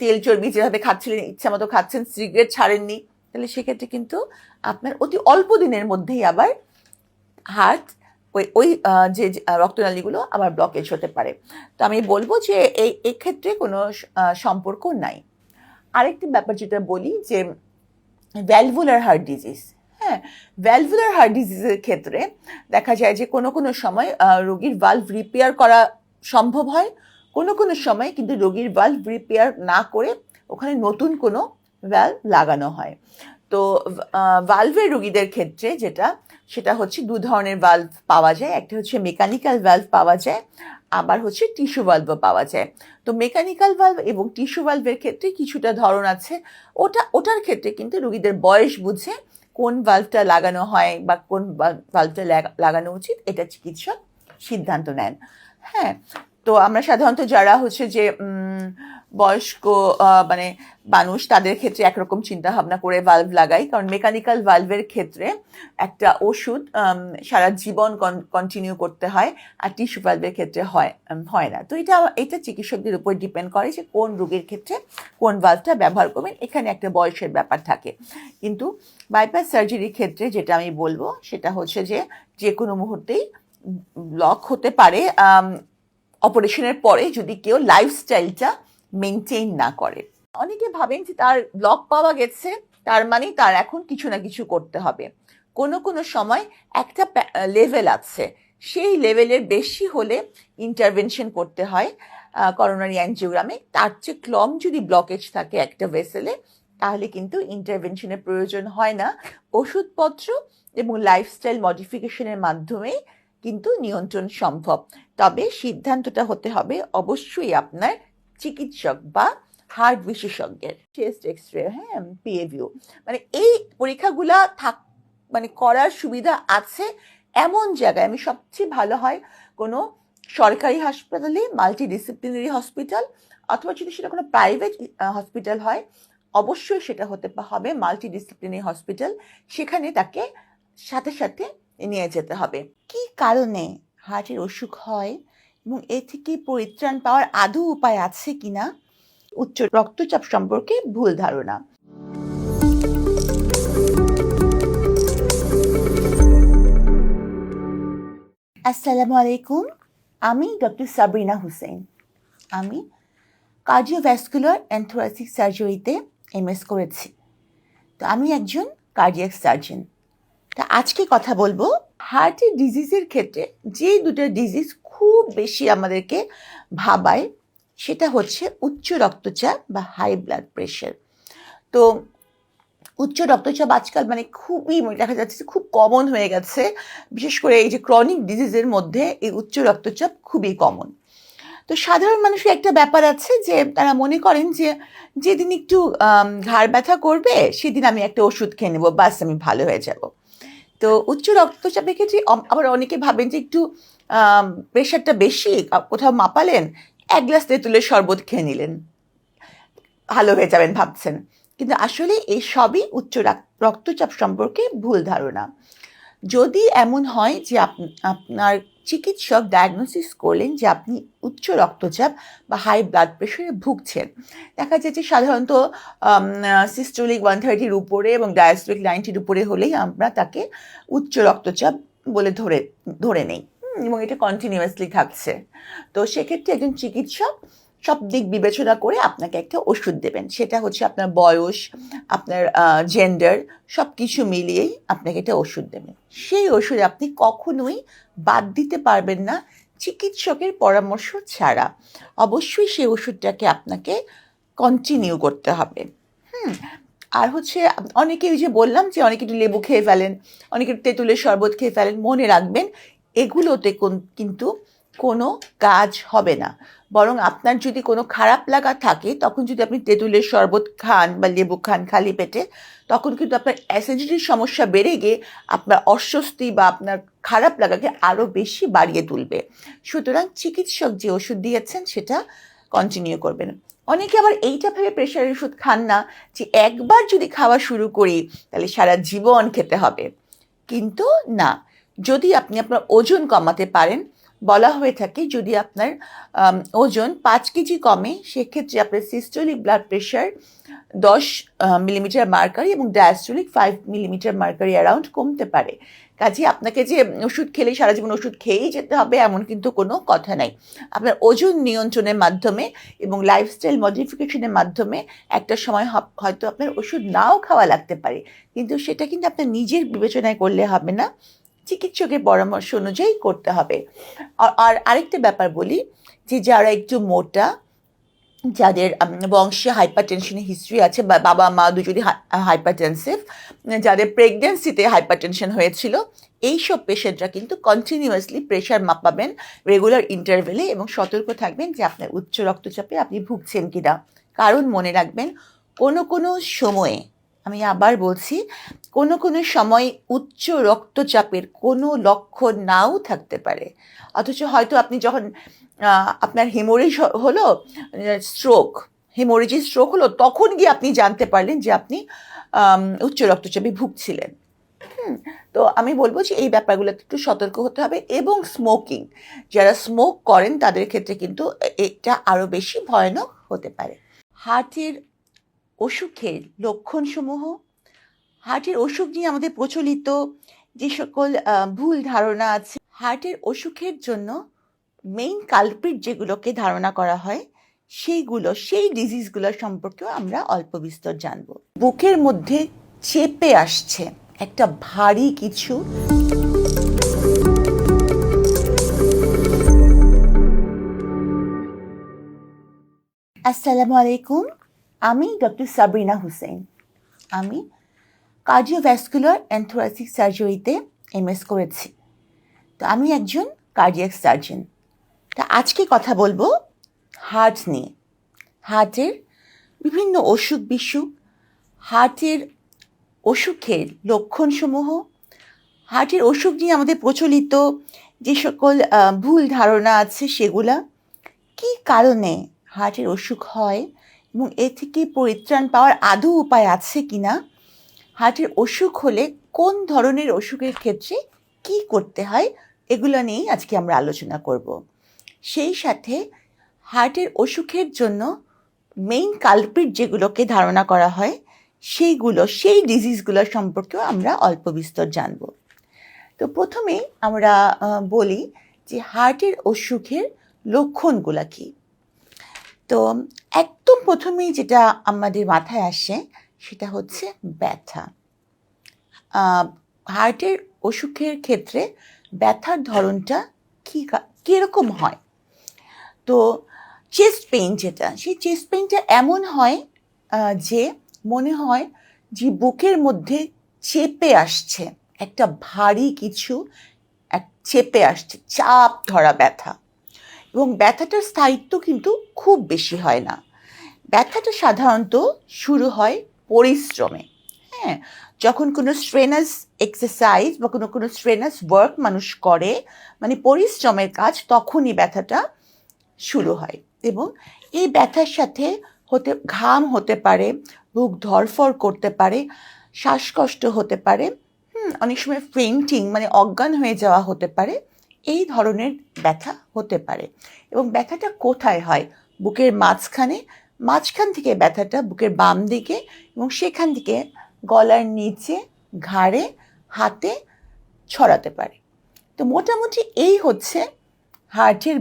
তেল চর্বি যেভাবে খাচ্ছিলেন ইচ্ছা মতো খাচ্ছেন, সিগারেট ছাড়েননি, তাহলে সেক্ষেত্রে কিন্তু আপনার অতি অল্প দিনের মধ্যেই আবার হার্ট ওই যে রক্তনালীগুলো আবার ব্লকেজ হতে পারে। তো আমি বলবো যে এই ক্ষেত্রে কোনো সম্পর্ক নাই। আরেকটি ব্যাপার যেটা বলি যে ভ্যালভুলার হার্ট ডিজিজ, হ্যাঁ, ভ্যালভুলার হার্ট ডিজিজের ক্ষেত্রে দেখা যায় যে কোনো সময় রোগীর ভালভ রিপেয়ার করা সম্ভব হয়, কোনো সময় কিন্তু রোগীর ভালভ রিপেয়ার না করে ওখানে নতুন কোনো ভ্যালভ লাগানো হয়। তো ভালভের রোগীদের ক্ষেত্রে সেটা হচ্ছে দু ধরনের ভালভ পাওয়া যায়, একটা হচ্ছে মেকানিক্যাল ভালভ পাওয়া যায়, আবার হচ্ছে টিস্যু ভালভও পাওয়া যায়। তো মেকানিক্যাল ভালভ এবং টিস্যু ভালভের ক্ষেত্রে কিছুটা ধরন আছে, ওটার ক্ষেত্রে কিন্তু রোগীদের বয়স বুঝে কোন ভালভটা লাগানো হয় বা কোন ভালভটা লাগানো উচিত এটা চিকিৎসক সিদ্ধান্ত নেন। হ্যাঁ, তো আমরা সাধারণত যারা হচ্ছে যে বয়স্ক মানে মানুষ তাদের ক্ষেত্রে একরকম চিন্তা ভাবনা করে ভালভ লাগাই, কারণ মেকানিক্যাল ভালভের ক্ষেত্রে একটা ওষুধ সারা জীবন কন্টিনিউ করতে হয়, আর টিস্যু ভালভের ক্ষেত্রে হয় না। তো এটা চিকিৎসকদের উপর ডিপেন্ড করে যে কোন রোগীর ক্ষেত্রে কোন ভালভটা ব্যবহার করবেন, এখানে একটা বয়সের ব্যাপার থাকে। কিন্তু বাইপাস সার্জারির ক্ষেত্রে যেটা আমি বলবো সেটা হচ্ছে যে কোনো মুহূর্তেই ব্লক হতে পারে অপারেশনের পরে যদি কেউ লাইফস্টাইলটা মেনটেন না করে। অনেকে ভাবেন যে তার ব্লক পাওয়া গেছে তার মানে তার এখন কিছু না কিছু করতে হবে। কোনো সময় একটা লেভেল আছে, সেই লেভেলের বেশি হলে ইন্টারভেনশন করতে হয় করোনারি অ্যানজিওগ্রামে। তার চেয়ে কম যদি ব্লকেজ থাকে একটা ভেসেলে তাহলে কিন্তু ইন্টারভেনশনের প্রয়োজন হয় না। ওষুধপত্র এবং লাইফস্টাইল মডিফিকেশনের মাধ্যমে কিন্তু নিয়ন্ত্রণ সম্ভব। তবে সিদ্ধান্তটা হতে হবে অবশ্যই আপনার চিকিৎসক বা হার্ট বিশেষজ্ঞের। চেস্ট এক্সরে, হ্যাঁ, পিএভিউ, মানে এই পরীক্ষাগুলা মানে করার সুবিধা আছে এমন জায়গায়। আমি সবচেয়ে ভালো হয় কোনো সরকারি হাসপাতালে, মাল্টিডিসিপ্লিনারি হসপিটাল, অথবা যদি সেটা কোনো প্রাইভেট হসপিটাল হয় অবশ্যই সেটা হতে হবে মাল্টিডিসিপ্লিনারি হসপিটাল। সেখানে তাকে সাথে সাথে নিয়ে যেতে হবে। কি কারণে হার্টের অসুখ হয় এবং এ থেকে পরিত্রাণ পাওয়ার আদৌ উপায় আছে কিনা? উচ্চ রক্তচাপ সম্পর্কে ভুল ধারণা। আসসালামু আলাইকুম, আমি ডক্টর সাবরিনা হুসেন। আমি কার্ডিওভ্যাসকুলার অ্যান্ড থোরাসিক সার্জারিতে এমএস করেছি। তো আমি একজন কার্ডিয়াক সার্জন। তা আজকে কথা বলবো হার্টের ডিজিজের ক্ষেত্রে যে দুটো ডিজিজ খুব বেশি আমাদেরকে ভাবায়, সেটা হচ্ছে উচ্চ রক্তচাপ বা হাই ব্লাড প্রেশার। তো উচ্চ রক্তচাপ আজকাল খুবই দেখা যাচ্ছে খুব কমন হয়ে গেছে, বিশেষ করে এই যে ক্রনিক ডিজিজের মধ্যে এই উচ্চ রক্তচাপ খুবই কমন। তো সাধারণ মানুষের একটা ব্যাপার আছে যে তারা মনে করেন যে যেদিন একটু ঘাড় ব্যথা করবে সেদিন আমি একটা ওষুধ খেয়ে নেবো, বাস আমি ভালো হয়ে যাব। তো উচ্চ রক্তচাপের ক্ষেত্রে আবার অনেকে ভাবেন যে একটু প্রেশারটা বেশি, কোথাও মাপালেন, এক গ্লাস তেঁতুলের শরবত খেয়ে নিলেন, ভালো হয়ে যাবেন ভাবছেন। কিন্তু আসলে এই সবই উচ্চ রক্তচাপ সম্পর্কে ভুল ধারণা। যদি এমন হয় যে আপনার চিকিৎসক ডায়াগনোসিস করলেন যে আপনি উচ্চ রক্তচাপ বা হাই ব্লাড প্রেশারে ভুগছেন, দেখা যায় যে সাধারণত সিস্টোলিক 130-র উপরে এবং ডায়াস্টোলিক 90-র উপরে হলেই আমরা তাকে উচ্চ রক্তচাপ বলে ধরে নেই, এবং এটা কন্টিনিউয়াসলি থাকছে। তো সেক্ষেত্রে একজন চিকিৎসক সব দিক বিবেচনা করে আপনাকে একটা ওষুধ দেবেন। সেটা হচ্ছে আপনার বয়স, আপনার জেন্ডার, সব কিছু মিলিয়েই আপনাকে একটা ওষুধ দেবেন। সেই ওষুধ আপনি কখনোই বাদ দিতে পারবেন না চিকিৎসকের পরামর্শ ছাড়া। অবশ্যই সেই ওষুধটাকে আপনাকে কন্টিনিউ করতে হবে। আর হচ্ছে অনেকে, ওই যে বললাম যে অনেকে একটু লেবু খেয়ে ফেলেন, অনেকে তেঁতুলের শরবত খেয়ে ফেলেন, মনে রাখবেন এগুলোতে কিন্তু কোনো কাজ হবে না। বরং আপনার যদি কোনো খারাপ লাগা থাকে, তখন যদি আপনি তেঁতুলের শরবত খান বা লেবু খান খালি পেটে, তখন কিন্তু আপনার অ্যাসিডিটির সমস্যা বেড়ে গিয়ে আপনার অস্বস্তি বা আপনার খারাপ লাগাকে আরও বেশি বাড়িয়ে তুলবে। সুতরাং চিকিৎসক যে ওষুধ দিয়েছেন সেটা কন্টিনিউ করবেন। অনেকে আবার এইটা ভেবে প্রেশারের ওষুধ খান না যে একবার যদি খাওয়া শুরু করি তাহলে সারা জীবন খেতে হবে। কিন্তু না, যদি আপনি আপনার ওজন কমাতে পারেন, বলা হয়ে থাকে যদি আপনার ওজন 5 কেজি কমে, সেক্ষেত্রে আপনার systolic blood pressure 10 millimetre mercury এবং ডায়াস্টোলিক 5 মিলিমিটার মার্কারি অ্যারাউন্ড কমতে পারে। কাজে আপনাকে যে ওষুধ খেলে সারা জীবন ওষুধ খেয়েই যেতে হবে এমন কিন্তু কোনো কথা নাই। আপনার ওজন নিয়ন্ত্রণের মাধ্যমে এবং লাইফস্টাইল মডিফিকেশনের মাধ্যমে একটা সময় হয়তো আপনার ওষুধ নাও খাওয়া লাগতে পারে, কিন্তু সেটা কিন্তু আপনার নিজের বিবেচনায় করলে হবে না, চিকিৎসকের পরামর্শ অনুযায়ী করতে হবে। আর আরেকটা ব্যাপার বলি, যে যারা একটু মোটা, যাদের বংশে হাইপারটেনশনের হিস্ট্রি আছে বা বাবা মা দুজনই হাইপারটেনসিভ, যাদের প্রেগনেন্সিতে হাইপারটেনশন হয়েছিল, এইসব পেশেন্টরা কিন্তু কন্টিনিউয়াসলি প্রেশার মাপাবেন রেগুলার ইন্টারভেলে এবং সতর্ক থাকবেন যে আপনার উচ্চ রক্তচাপে আপনি ভুগছেন কিনা। কারণ মনে রাখবেন, কোনো সময়ে, আমি আবার বলছি, কোনো সময় উচ্চ রক্তচাপের কোনো লক্ষণ নাও থাকতে পারে, অথচ হয়তো আপনি যখন আপনার হেমোরেজিক স্ট্রোক হলো, তখন গিয়ে আপনি জানতে পারলেন যে আপনি উচ্চ রক্তচাপে ভুগছিলেন। তো আমি বলবো যে এই ব্যাপারগুলোতে একটু সতর্ক হতে হবে। এবং স্মোকিং, যারা স্মোক করেন তাদের ক্ষেত্রে কিন্তু এটা আরও বেশি ভয়ানক হতে পারে। হার্টের অসুখের লক্ষণসমূহ, হার্টের অসুখ নিয়ে আমাদের প্রচলিত যে সকল ভুল ধারণা আছে, হার্টের অসুখের জন্য মেইন কালপ্রিট যেগুলোকে ধারণা করা হয় সেই ডিজিজগুলো সম্পর্কেও আমরা অল্প বিস্তর জানব। বুকের মধ্যে চেপে আসছে একটা ভারী কিছু, আসসালামু আলাইকুম, আমি ডক্টর সাবরিনা হুসেন। আমি কার্ডিওভ্যাসকুলার অ্যান্ড থোরাসিক সার্জারিতে এমএস করেছি। তো আমি একজন কার্ডিয়াক সার্জন। তা আজকে কথা বলবো হার্ট নিয়ে, হার্টের বিভিন্ন অসুখ বিসুখ, হার্টের অসুখের লক্ষণসমূহ, হার্টের অসুখ নিয়ে আমাদের প্রচলিত যে সকল ভুল ধারণা আছে সেগুলা, কী কারণে হার্টের অসুখ হয় এবং এ থেকে পরিত্রাণ পাওয়ার আদৌ উপায় আছে কিনা, হার্টের অসুখ হলে কোন ধরনের অসুখের ক্ষেত্রে কি করতে হয়, এগুলো নিয়েই আজকে আমরা আলোচনা করব। সেই সাথে হার্টের অসুখের জন্য মেইন কালপ্রিট যেগুলোকে ধারণা করা হয় সেই ডিজিজগুলো সম্পর্কেও আমরা অল্প বিস্তর জানব। তো প্রথমেই আমরা বলি যে হার্টের অসুখের লক্ষণগুলো কী। তো একদম প্রথমেই যেটা আমাদের মাথায় আসে সেটা হচ্ছে ব্যথা। হার্টের অসুখের ক্ষেত্রে ব্যথার ধরনটা কীরকম হয়? তো চেস্ট পেইন যেটা, সেই চেস্ট পেইনটা এমন হয় যে মনে হয় যে বুকের মধ্যে চেপে আসছে, একটা ভারী কিছু চেপে আসছে, চাপ ধরা ব্যথা। এবং ব্যথাটার স্থায়িত্ব কিন্তু খুব বেশি হয় না। ব্যথাটা সাধারণত শুরু হয় পরিশ্রমে। হ্যাঁ, যখন কোনো স্ট্রেনাস এক্সারসাইজ বা কোনো স্ট্রেনাস ওয়ার্ক মানুষ করে, মানে পরিশ্রমের কাজ, তখনই ব্যথাটা শুরু হয়। এবং এই ব্যথার সাথে ঘাম হতে পারে, বুক ধড়ফড় করতে পারে, শ্বাসকষ্ট হতে পারে, অনেক সময় ফেইন্টিং মানে অজ্ঞান হয়ে যাওয়া হতে পারে। এই ধরনের ব্যথা হতে পারে। এবং ব্যথাটা কোথায় হয়? বুকের মাঝখান থেকে ব্যথাটা বুকের বাম দিকে, এবং সেখান থেকে গলার নিচে, ঘাড়ে, হাতে ছড়াতে পারে। তো মোটামুটি এই হচ্ছে হার্টের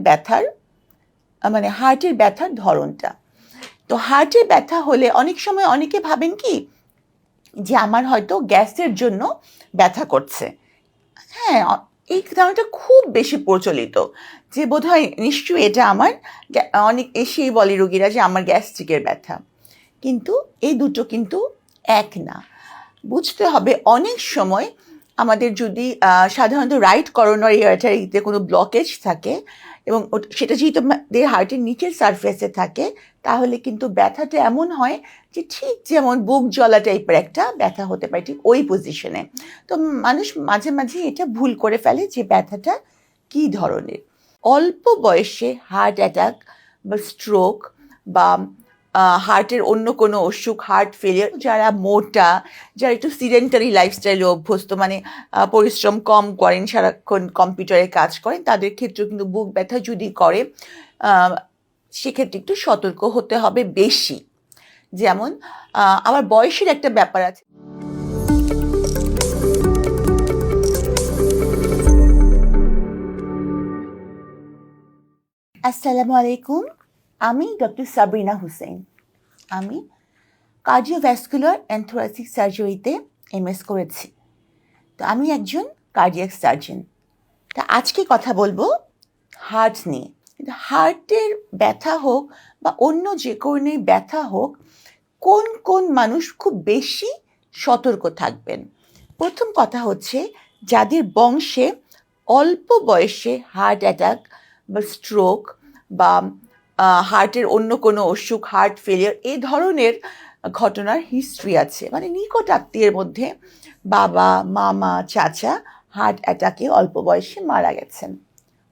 ব্যথার ধরনটা। তো হার্টের ব্যথা হলে অনেক সময় অনেকে ভাবেন কি যে আমার হয়তো গ্যাসের জন্য ব্যথা করছে। হ্যাঁ, এই ধারণাটা খুব বেশি প্রচলিত যে বোধহয় নিশ্চয়ই এটা আমার, অনেক এসেই বলে রোগীরা যে আমার গ্যাস্ট্রিকের ব্যথা। কিন্তু এই দুটো কিন্তু এক না। বুঝতে হবে অনেক সময় আমাদের যদি সাধারণত রাইট করোনারি আর্টারিতে কোনো ব্লকেজ থাকে, এবং সেটা যেহেতু আমাদের হার্টের নিচের সারফেসে থাকে, তাহলে কিন্তু ব্যথাটা এমন হয় যে ঠিক যেমন বুক জ্বলা টাইপের একটা ব্যথা হতে পারে, ঠিক ওই পজিশনে। তো মানুষ মাঝে মাঝে এটা ভুল করে ফেলে যে ব্যথাটা কী ধরনের। অল্প বয়সে হার্ট অ্যাটাক বা স্ট্রোক বা হার্টের অন্য কোনো অসুখ, হার্ট ফেলিয়ার, যারা মোটা, যারা একটু সিডেন্টারি লাইফস্টাইলে অভ্যস্ত, মানে পরিশ্রম কম করেন, সারাক্ষণ কম্পিউটারে কাজ করেন, তাদের ক্ষেত্রেও কিন্তু বুক ব্যথা যদি করে, সেক্ষেত্রে একটু সতর্ক হতে হবে বেশি। যেমন আবার বয়সের একটা ব্যাপার আছে। আসসালামু আলাইকুম, আমি ডক্টর সাবরিনা হুসেন। আমি কার্ডিওভ্যাসকুলার অ্যান্ড থোরাসিক সার্জারিতে এমএস করেছি। তো আমি একজন কার্ডিয়াক সার্জন। তা আজকে কথা বলবো হার্ট নিয়ে। হার্টের ব্যথা হোক বা অন্য যে কোনো ব্যথা হোক, কোন কোন মানুষ খুব বেশি সতর্ক থাকবেন? প্রথম কথা হচ্ছে, যাদের বংশে অল্প বয়সে হার্ট অ্যাটাক বা স্ট্রোক বা হার্টের অন্য কোনো অসুখ, হার্ট ফেলিয়ার, এই ধরনের ঘটনার হিস্ট্রি আছে, মানে নিকট আত্মীয়ের মধ্যে বাবা, মামা, চাচা হার্ট অ্যাটাকে অল্প বয়সে মারা গেছেন।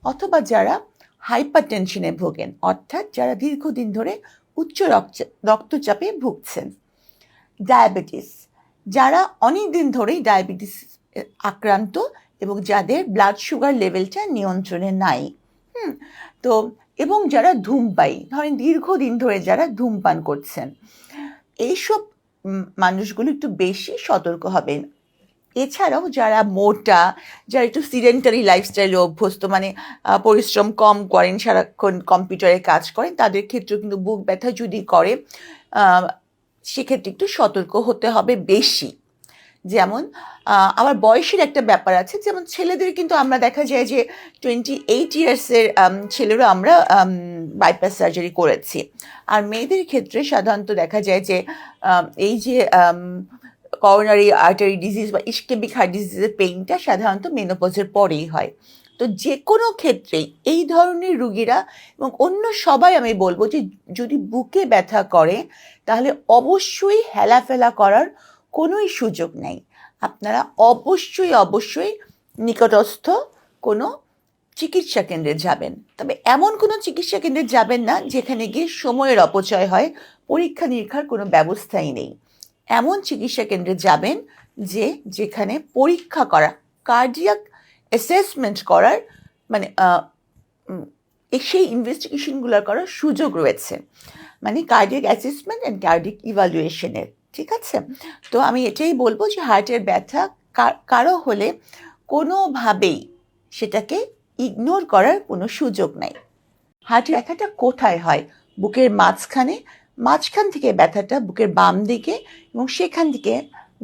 অথবা যারা হাইপার টেনশনে ভোগেন, অর্থাৎ যারা দীর্ঘদিন ধরে উচ্চ রক্তচাপে ভুগছেন। ডায়াবেটিস, যারা অনেক দিন ধরেই ডায়াবেটিস আক্রান্ত এবং যাদের ব্লাড সুগার লেভেলটা নিয়ন্ত্রণে নাই। তো এবং যারা ধূমপায়ী, ধরেন দীর্ঘদিন ধরে যারা ধূমপান করছেন, এইসব মানুষগুলো একটু বেশি সতর্ক হবেন। এছাড়াও যারা মোটা, যারা একটু সিডেন্টারি লাইফস্টাইলে অভ্যস্ত, মানে পরিশ্রম কম করেন, সারাক্ষণ কম্পিউটারে কাজ করেন, তাদের ক্ষেত্রেও কিন্তু বুক ব্যথা যদি করে, সেক্ষেত্রে একটু সতর্ক হতে হবে বেশি। যেমন আবার বয়সের একটা ব্যাপার আছে। যেমন ছেলেদের কিন্তু আমরা দেখা যায় যে 28 ইয়ার্সের ছেলেরা আমরা বাইপাস সার্জারি করেছি। আর মেয়েদের ক্ষেত্রে সাধারণত দেখা যায় যে এই যে করোনারি আর্টারি ডিজিজ বা ইস্কেমিক হার্ট ডিজিজের পেইনটা সাধারণত মেনোপজের পরেই হয়। তো যে কোনো ক্ষেত্রেই এই ধরনের রুগীরা এবং অন্য সবাই, আমি বলবো যে যদি বুকে ব্যথা করে, তাহলে অবশ্যই হেলাফেলা করার কোনোই সুযোগ নেই। আপনারা অবশ্যই নিকটস্থ কোনো চিকিৎসা কেন্দ্রে যাবেন। তবে এমন কোনো চিকিৎসা কেন্দ্রে যাবেন না যেখানে গিয়ে সময়ের অপচয় হয়, পরীক্ষা নিরীক্ষার কোনো ব্যবস্থাই নেই। এমন চিকিৎসা কেন্দ্রে যাবেন যেখানে পরীক্ষা করা, কার্ডিয়াক অ্যাসেসমেন্ট করার, মানে সেই ইনভেস্টিগেশনগুলো করার সুযোগ রয়েছে, মানে কার্ডিয়াক অ্যাসেসমেন্ট অ্যান্ড কার্ডিয়াক ইভ্যালুয়েশনের। ঠিক আছে? তো আমি এটাই বলবো যে হার্টের ব্যথা কারো হলে কোনোভাবেই সেটাকে ইগনোর করার কোনো সুযোগ নাই। হার্টের ব্যথাটা কোথায় হয়? বুকের মাঝখান থেকে ব্যথাটা বুকের বাম দিকে এবং সেখান থেকে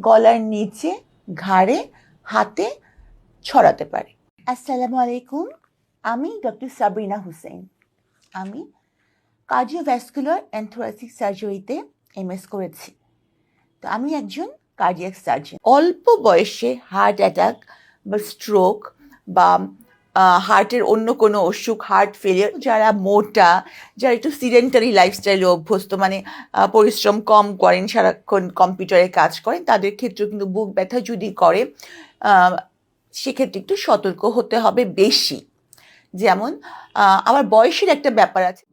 গলার নিচে, ঘাড়ে, হাতে ছড়াতে পারে। আসসালামু আলাইকুম, আমি ডক্টর সাবরিনা হুসেন। আমি কার্ডিওভ্যাসকুলার অ্যান্ড থোরাসিক সার্জারিতে এমএস করেছি। তো আমি একজন কার্ডিয়াক সার্জন। অল্প বয়সে হার্ট অ্যাটাক বা স্ট্রোক বা হার্টের অন্য কোনো অসুখ, হার্ট ফেলিয়ার, যারা মোটা, যারা একটু সিডেন্টারি লাইফস্টাইলে অভ্যস্ত, মানে পরিশ্রম কম করেন, সারাক্ষণ কম্পিউটারে কাজ করেন, তাদের ক্ষেত্রেও কিন্তু বুক ব্যথা যদি করে সেক্ষেত্রে একটু সতর্ক হতে হবে বেশি। যেমন আবার বয়সের একটা ব্যাপার আছে।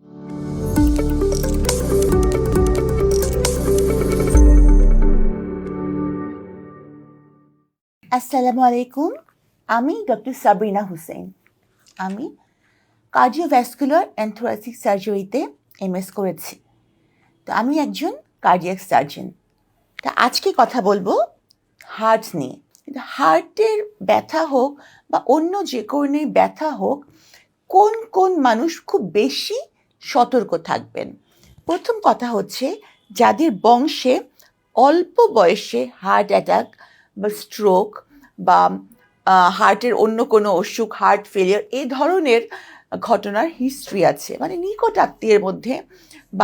আসসালামু আলাইকুম, আমি ডক্টর সাবরিনা হুসেন। আমি কার্ডিওভ্যাসকুলার অ্যান্ড থোরাসিক সার্জারিতে এমএস করেছি। তো আমি একজন কার্ডিয়াক সার্জন। তা আজকে কথা বলবো হার্ট নিয়ে। হার্টের ব্যথা হোক বা অন্য যে কোনো ব্যথা হোক, কোন কোন মানুষ খুব বেশি সতর্ক থাকবেন? প্রথম কথা হচ্ছে, যাদের বংশে অল্প বয়সে হার্ট অ্যাটাক বা স্ট্রোক বা হার্টের অন্য কোনো অসুখ, হার্ট ফেলিয়ার, এই ধরনের ঘটনার হিস্ট্রি আছে, মানে নিকট আত্মীয়ের মধ্যে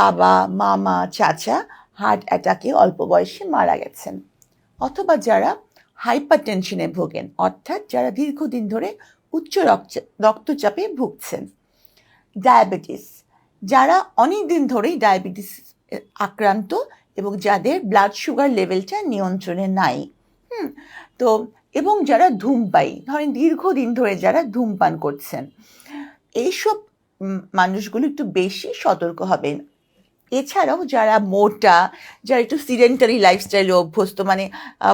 বাবা, মামা, চাচা হার্ট অ্যাটাকে অল্প বয়সে মারা গেছেন, অথবা যারা হাইপার টেনশনে ভোগেন, অর্থাৎ যারা দীর্ঘদিন ধরে উচ্চ রক্তচাপে ভুগছেন। ডায়াবেটিস, যারা অনেক দিন ধরেই ডায়াবেটিস আক্রান্ত এবং যাদের ব্লাড সুগার লেভেলটা নিয়ন্ত্রণে নাই। তো এবং যারা ধূমপায়ী, ধরেন দীর্ঘদিন ধরে যারা ধূমপান করছেন, এইসব মানুষগুলো একটু বেশি সতর্ক হবেন। এছাড়াও যারা মোটা, যারা একটু সিডেন্টারি লাইফস্টাইলে অভ্যস্ত, মানে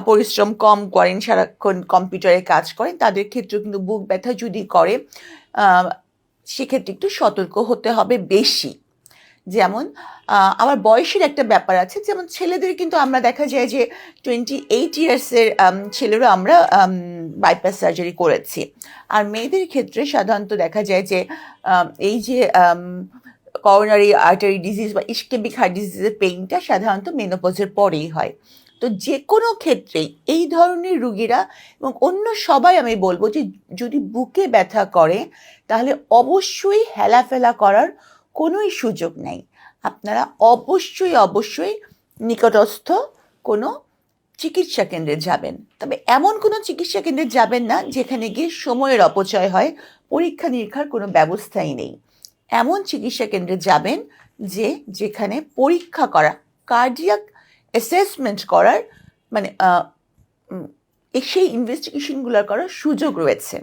পরিশ্রম কম করেন, সারাক্ষণ কম্পিউটারে কাজ করেন, তাদের ক্ষেত্রেও কিন্তু বুক ব্যথা যদি করে সেক্ষেত্রে একটু সতর্ক হতে হবে বেশি। যেমন আবার বয়সের একটা ব্যাপার আছে। যেমন ছেলেদের কিন্তু আমরা দেখা যায় যে 28 ইয়ার্সের ছেলেরও আমরা বাইপাস সার্জারি করেছি, আর মেয়েদের ক্ষেত্রে সাধারণত দেখা যায় যে এই যে করোনারি আর্টারি ডিজিজ বা ইসকেমিক হার্ট ডিজিজের পেইনটা সাধারণত মেনোপজের পরেই হয়। তো যে কোনো ক্ষেত্রেই এই ধরনের রুগীরা এবং অন্য সবাই, আমি বলবো যে যদি বুকে ব্যথা করে তাহলে অবশ্যই হেলাফেলা করার কোনোই সুযোগ নেই। আপনারা অবশ্যই নিকটস্থ কোনো চিকিৎসা কেন্দ্রে যাবেন। তবে এমন কোনো চিকিৎসা কেন্দ্রে যাবেন না যেখানে গিয়ে সময়ের অপচয় হয়, পরীক্ষা নিরীক্ষার কোনো ব্যবস্থাই নেই। এমন চিকিৎসা কেন্দ্রে যাবেন যেখানে পরীক্ষা করা, কার্ডিয়াক অ্যাসেসমেন্ট করার, মানে সেই ইনভেস্টিগেশনগুলো করার সুযোগ রয়েছে,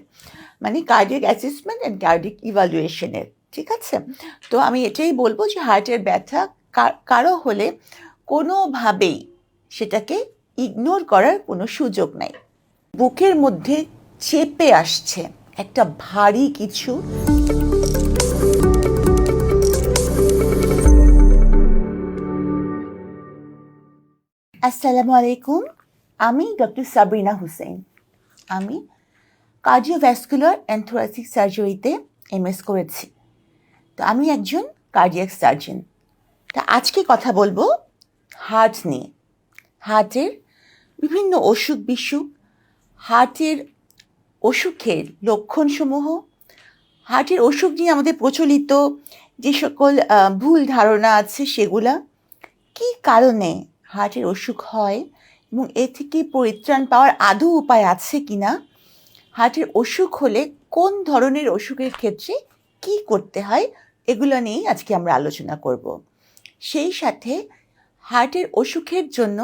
মানে কার্ডিয়াক অ্যাসেসমেন্ট অ্যান্ড কার্ডিয়াক ইভ্যালুয়েশনের। ঠিক আছে? তো আমি এটাই বলবো যে হার্টের ব্যথা কারো হলে কোনোভাবেই সেটাকে ইগনোর করার কোনো সুযোগ নাই। বুকের মধ্যে চেপে আসছে একটা ভারী কিছু। আসসালামু আলাইকুম, আমি ডক্টর সাবরিনা হুসেন। আমি কার্ডিওভ্যাসকুলার অ্যান্ড থোরাসিক সার্জারিতে এমএস করেছি। তো আমি একজন কার্ডিয়াক সার্জন। তা আজকে কথা বলবো হার্ট নিয়ে। হার্টের বিভিন্ন অসুখ বিসুখ, হার্টের অসুখের লক্ষণসমূহ, হার্টের অসুখ নিয়ে আমাদের প্রচলিত যে সকল ভুল ধারণা আছে সেগুলা, কী কারণে হার্টের অসুখ হয় এবং এ থেকে পরিত্রাণ পাওয়ার আদৌ উপায় আছে কিনা, হার্টের অসুখ হলে কোন ধরনের অসুখের ক্ষেত্রে কি করতে হয়, এগুলো নিয়েই আজকে আমরা আলোচনা করব। সেই সাথে হার্টের অসুখের জন্য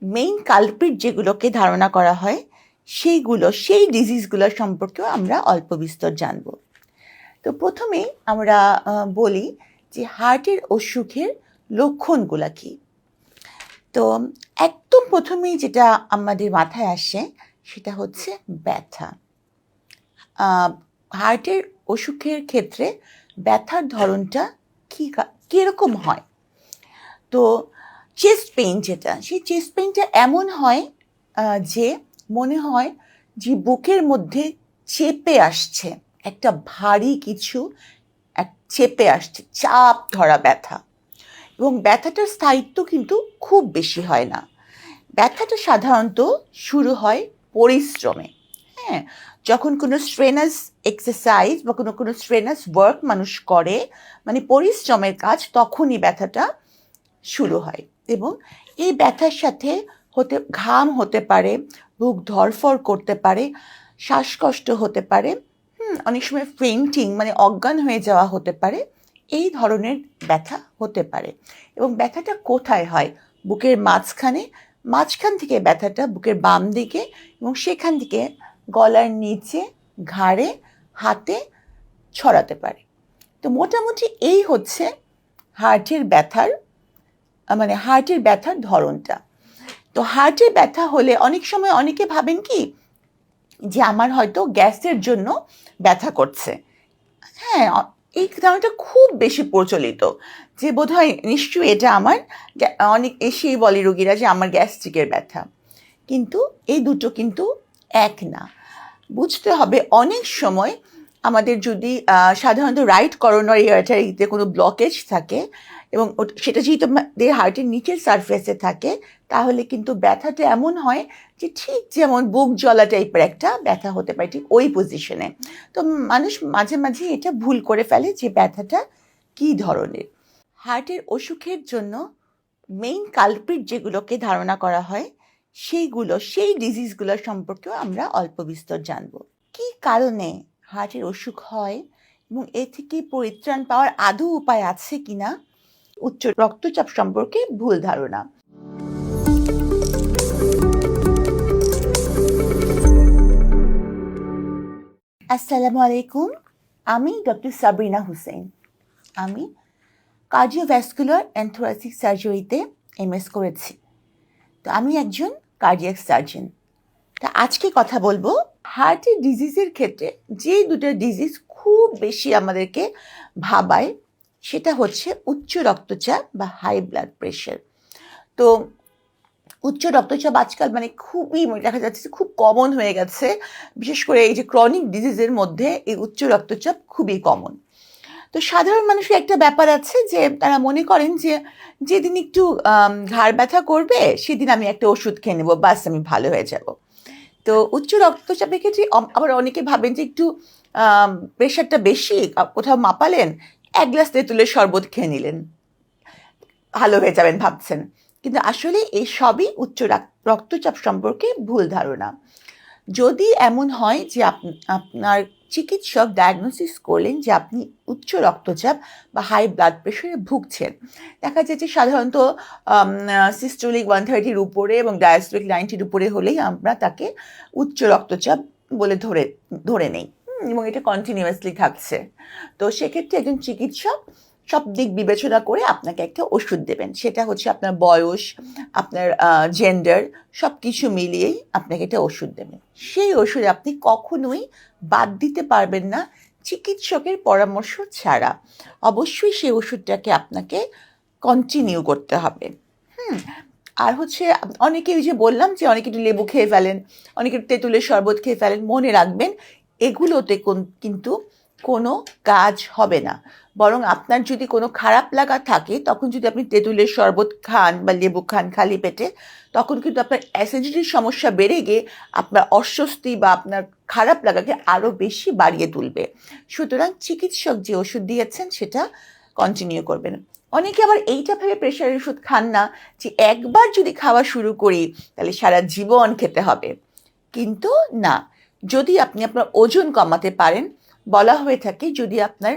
মেইন কালপ্রিট যেগুলোকে ধারণা করা হয় সেই ডিজিজগুলো সম্পর্কেও আমরা অল্প বিস্তর জানব। তো প্রথমেই আমরা বলি যে হার্টের অসুখের লক্ষণগুলো কী। তো একদম প্রথমেই যেটা আমাদের মাথায় আসে সেটা হচ্ছে ব্যথা। হার্টের অসুখের ক্ষেত্রে ব্যথার ধরনটা কীরকম হয়? তো চেস্ট পেইন যেটা, সেই চেস্ট পেইনটা এমন হয় যে মনে হয় যে বুকের মধ্যে চেপে আসছে একটা ভারী কিছু, চেপে আসছে, চাপ ধরা ব্যথা। এবং ব্যথাটার স্থায়িত্ব কিন্তু খুব বেশি হয় না। ব্যথাটা সাধারণত শুরু হয় পরিশ্রমে। হ্যাঁ, যখন কোনো স্ট্রেনাস এক্সারসাইজ বা কোনো স্ট্রেনাস ওয়ার্ক মানুষ করে, মানে পরিশ্রমের কাজ, তখনই ব্যথাটা শুরু হয়। এবং এই ব্যথার সাথে ঘাম হতে পারে, বুক ধড়ফড় করতে পারে, শ্বাসকষ্ট হতে পারে, অনেক সময় ফেইন্টিং মানে অজ্ঞান হয়ে যাওয়া হতে পারে। এই ধরনের ব্যথা হতে পারে। এবং ব্যথাটা কোথায় হয়? বুকের মাঝখান থেকে ব্যথাটা বুকের বাম দিকে, এবং সেখান থেকে গলার নিচে, ঘাড়ে, হাতে ছড়াতে পারে। তো মোটামুটি এই হচ্ছে হার্টের ব্যথার ধরনটা। তো হার্টের ব্যথা হলে অনেক সময় অনেকে ভাবেন কি যে আমার হয়তো গ্যাসের জন্য ব্যথা করছে। হ্যাঁ, এই ধারণাটা খুব বেশি প্রচলিত যে বোধহয় নিশ্চয়ই এটা আমার, অনেক এসেই বলে রোগীরা যে আমার গ্যাস্ট্রিকের ব্যথা। কিন্তু এই দুটো কিন্তু এক না। বুঝতে হবে অনেক সময় আমাদের যদি সাধারণত রাইট করোনারি আর্টারিতে কোনো ব্লকেজ থাকে এবং সেটা যেহেতু আমাদের হার্টের নিচের সারফেসে থাকে, তাহলে কিন্তু ব্যথাটা এমন হয় যে ঠিক যেমন বুক জ্বলা টাইপের একটা ব্যথা হতে পারে, ঠিক ওই পজিশনে। তো মানুষ মাঝে মাঝে এটা ভুল করে ফেলে যে ব্যথাটা কী ধরনের। হার্টের অসুখের জন্য মেইন কালপ্রিট যেগুলোকে ধারণা করা হয়, সেই ডিজিজগুলো সম্পর্কেও আমরা অল্প বিস্তর জানব। কী কারণে হার্টের অসুখ হয় এবং এ থেকে পরিত্রাণ পাওয়ার আদৌ উপায় আছে কিনা? উচ্চ রক্তচাপ সম্পর্কে ভুল ধারণা। আসসালামু আলাইকুম, আমি ডক্টর সাবরিনা হুসেন। আমি কার্ডিওভ্যাসকুলার অ্যান্ড থোরাসিক সার্জারিতে MS করেছি। তো আমি একজন কার্ডিয়াক সার্জন। তা আজকে কথা বলবো হার্টের ডিজিজের ক্ষেত্রে যে দুটো ডিজিজ খুব বেশি আমাদেরকে ভাবায়, সেটা হচ্ছে উচ্চ রক্তচাপ বা হাই ব্লাড প্রেশার। তো উচ্চ রক্তচাপ আজকাল মানে খুবই দেখা যাচ্ছে খুব কমন হয়ে গেছে। বিশেষ করে এই যে ক্রনিক ডিজিজের মধ্যে এই উচ্চ রক্তচাপ খুবই কমন। তো সাধারণ মানুষের একটা ব্যাপার আছে যে তারা মনে করেন যে যেদিন একটু ঘাড় ব্যথা করবে সেদিন আমি একটা ওষুধ খেয়ে নেবো, বাস আমি ভালো হয়ে যাব। তো উচ্চ রক্তচাপের ক্ষেত্রে আবার অনেকে ভাবেন যে একটু প্রেশারটা বেশি, কোথাও মাপালেন, এক গ্লাস তেঁতুলের শরবত খেয়ে নিলেন, ভালো হয়ে যাবেন ভাবছেন। কিন্তু আসলে এই সবই উচ্চ রক্তচাপ সম্পর্কে ভুল ধারণা। যদি এমন হয় যে আপনার চিকিৎসক ডায়াগনোসিস করলেন যে আপনি উচ্চ রক্তচাপ বা হাই ব্লাড প্রেশারে ভুগছেন, দেখা যায় যে সাধারণত সিস্টোলিক 130-র উপরে এবং ডায়াস্টোলিক 90-র উপরে হলেই আমরা তাকে উচ্চ রক্তচাপ বলে ধরে নেই, এবং এটা কন্টিনিউয়াসলি থাকছে। তো সেক্ষেত্রে একজন চিকিৎসক সব দিক বিবেচনা করে আপনাকে একটা ওষুধ দেবেন। সেটা হচ্ছে আপনার বয়স, আপনার জেন্ডার, সব কিছু মিলিয়েই আপনাকে একটা ওষুধ দেবেন। সেই ওষুধ আপনি কখনোই বাদ দিতে পারবেন না চিকিৎসকের পরামর্শ ছাড়া। অবশ্যই সেই ওষুধটাকে আপনাকে কন্টিনিউ করতে হবে। আর হচ্ছে অনেকে ওই যে বললাম যে অনেকে একটু লেবু খেয়ে ফেলেন, অনেকে তেঁতুলের শরবত খেয়ে ফেলেন, মনে রাখবেন এগুলোতে কিন্তু কোনো কাজ হবে না। বরং আপনার যদি কোনো খারাপ লাগা থাকে, তখন যদি আপনি তেঁতুলের শরবত খান বা লেবু খান খালি পেটে, তখন কিন্তু আপনার অ্যাসিডিটির সমস্যা বেড়ে গিয়ে আপনার অস্বস্তি বা আপনার খারাপ লাগাকে আরও বেশি বাড়িয়ে তুলবে। সুতরাং চিকিৎসক যে ওষুধ দিয়েছেন সেটা কন্টিনিউ করবেন। অনেকে আবার এইটা ভেবে প্রেশারের ওষুধ খান না যে একবার যদি খাওয়া শুরু করি তাহলে সারা জীবন খেতে হবে। কিন্তু না, যদি আপনি আপনার ওজন কমাতে পারেন, বলা হয়ে থাকে যদি আপনার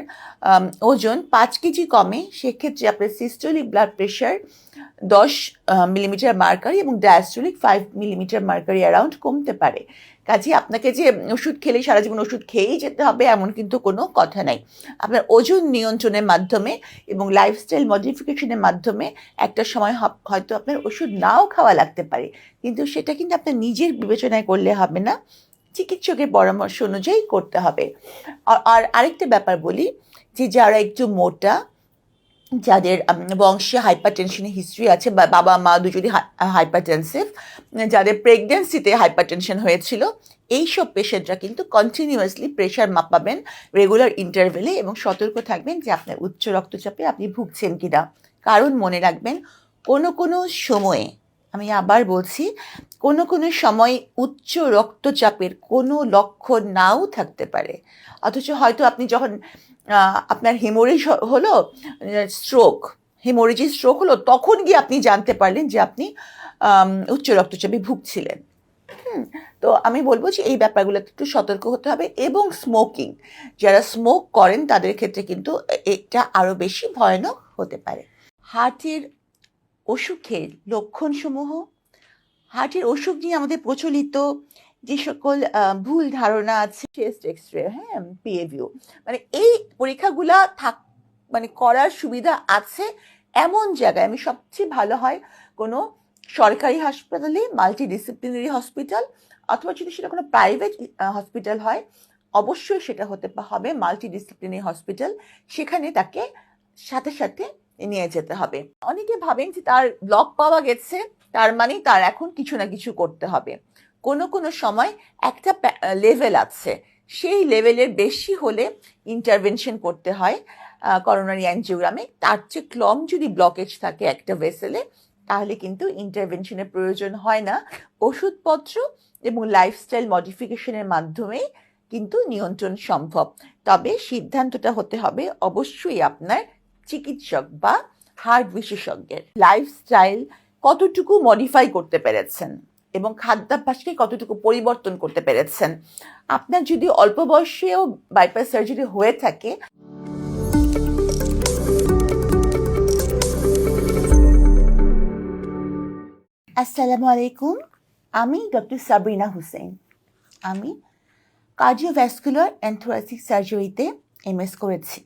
ওজন 5 কেজি কমে, সেক্ষেত্রে আপনার systolic blood pressure 10 millimetre mercury এবং ডায়াস্টোলিক 5 মিলিমিটার মার্কারি অ্যারাউন্ড কমতে পারে। কাজে আপনাকে যে ওষুধ খেলে সারা জীবন ওষুধ খেয়েই যেতে হবে এমন কিন্তু কোনো কথা নাই। আপনার ওজন নিয়ন্ত্রণের মাধ্যমে এবং লাইফস্টাইল মডিফিকেশনের মাধ্যমে একটা সময় হয়তো আপনার ওষুধ নাও খাওয়া লাগতে পারে, কিন্তু সেটা কিন্তু আপনার নিজের বিবেচনায় করলে হবে না, চিকিৎসকের পরামর্শ অনুযায়ী করতে হবে। আর আরেকটা ব্যাপার বলি যে যারা একটু মোটা যাদের বংশে হাইপারটেনশনের হিস্ট্রি আছে বা বাবা মা দুজনই হাইপারটেনসিভ, যাদের প্রেগনেন্সিতে হাইপারটেনশন হয়েছিল, এইসব পেশেন্টরা কিন্তু কন্টিনিউয়াসলি প্রেশার মাপাবেন রেগুলার ইন্টারভেলে এবং সতর্ক থাকবেন যে আপনার উচ্চ রক্তচাপে আপনি ভুগছেন কিনা। কারণ মনে রাখবেন, কোনো কোনো সময়ে, আমি আবার বলছি, কোনো কোনো সময় উচ্চ রক্তচাপের কোনো লক্ষণ নাও থাকতে পারে, অথচ হয়তো আপনি যখন আপনার হেমোরেজ হলো, হেমোরেজিক স্ট্রোক হলো, তখন গিয়ে আপনি জানতে পারলেন যে আপনি উচ্চ রক্তচাপে ভুগছিলেন। তো আমি বলবো যে এই ব্যাপারগুলোতে একটু সতর্ক হতে হবে। এবং স্মোকিং, যারা স্মোক করেন তাদের ক্ষেত্রে কিন্তু এটা আরও বেশি ভয়ানক হতে পারে। হার্টের অসুখের লক্ষণসমূহ, হার্টের অসুখ নিয়ে আমাদের প্রচলিত যে সকল ভুল ধারণা আছে, চেস্ট এক্সরে, হ্যাঁ, পিএভিউ, মানে এই পরীক্ষাগুলা মানে করার সুবিধা আছে এমন জায়গায়, আমি সবচেয়ে ভালো হয় কোনো সরকারি হাসপাতালে, মাল্টিডিসিপ্লিনারি হসপিটাল, অথবা যদি সেটা কোনো প্রাইভেট হসপিটাল হয়, অবশ্যই সেটা হতে হবে মাল্টিডিসিপ্লিনারি হসপিটাল। সেখানে তাকে সাথে সাথে নিয়ে যেতে হবে। অনেকে ভাবেন যে তার ব্লক পাওয়া গেছে, তার মানে তার এখন কিছু না কিছু করতে হবে। কোনো কোনো সময় একটা লেভেল আছে, সেই লেভেলের বেশি হলে ইন্টারভেনশন করতে হয় করোনারি অ্যানজিওগ্রামে। তার চেয়ে কম যদি ব্লকেজ থাকে একটা ভেসেলে, তাহলে কিন্তু ইন্টারভেনশনের প্রয়োজন হয় না। ওষুধপত্র এবং লাইফস্টাইল মডিফিকেশনের মাধ্যমেই কিন্তু নিয়ন্ত্রণ সম্ভব। তবে সিদ্ধান্তটা হতে হবে অবশ্যই আপনার চিকিৎসক বা হার্ট বিশেষজ্ঞের। লাইফস্টাইল কতটুকু মডিফাই করতে পেরেছেন এবং খাদ্যাভ্যাসকে কতটুকু পরিবর্তন করতে পেরেছেন। আপনার যদি অল্প বয়সেও বাইপাস সার্জারি হয়ে থাকে, আসসালামু আলাইকুম, আমি ডক্টর সাবরিনা হুসেন। আমি কার্ডিওভ্যাসকুলার অ্যান্ড থোরাসিক সার্জারিতে এমএস করেছি।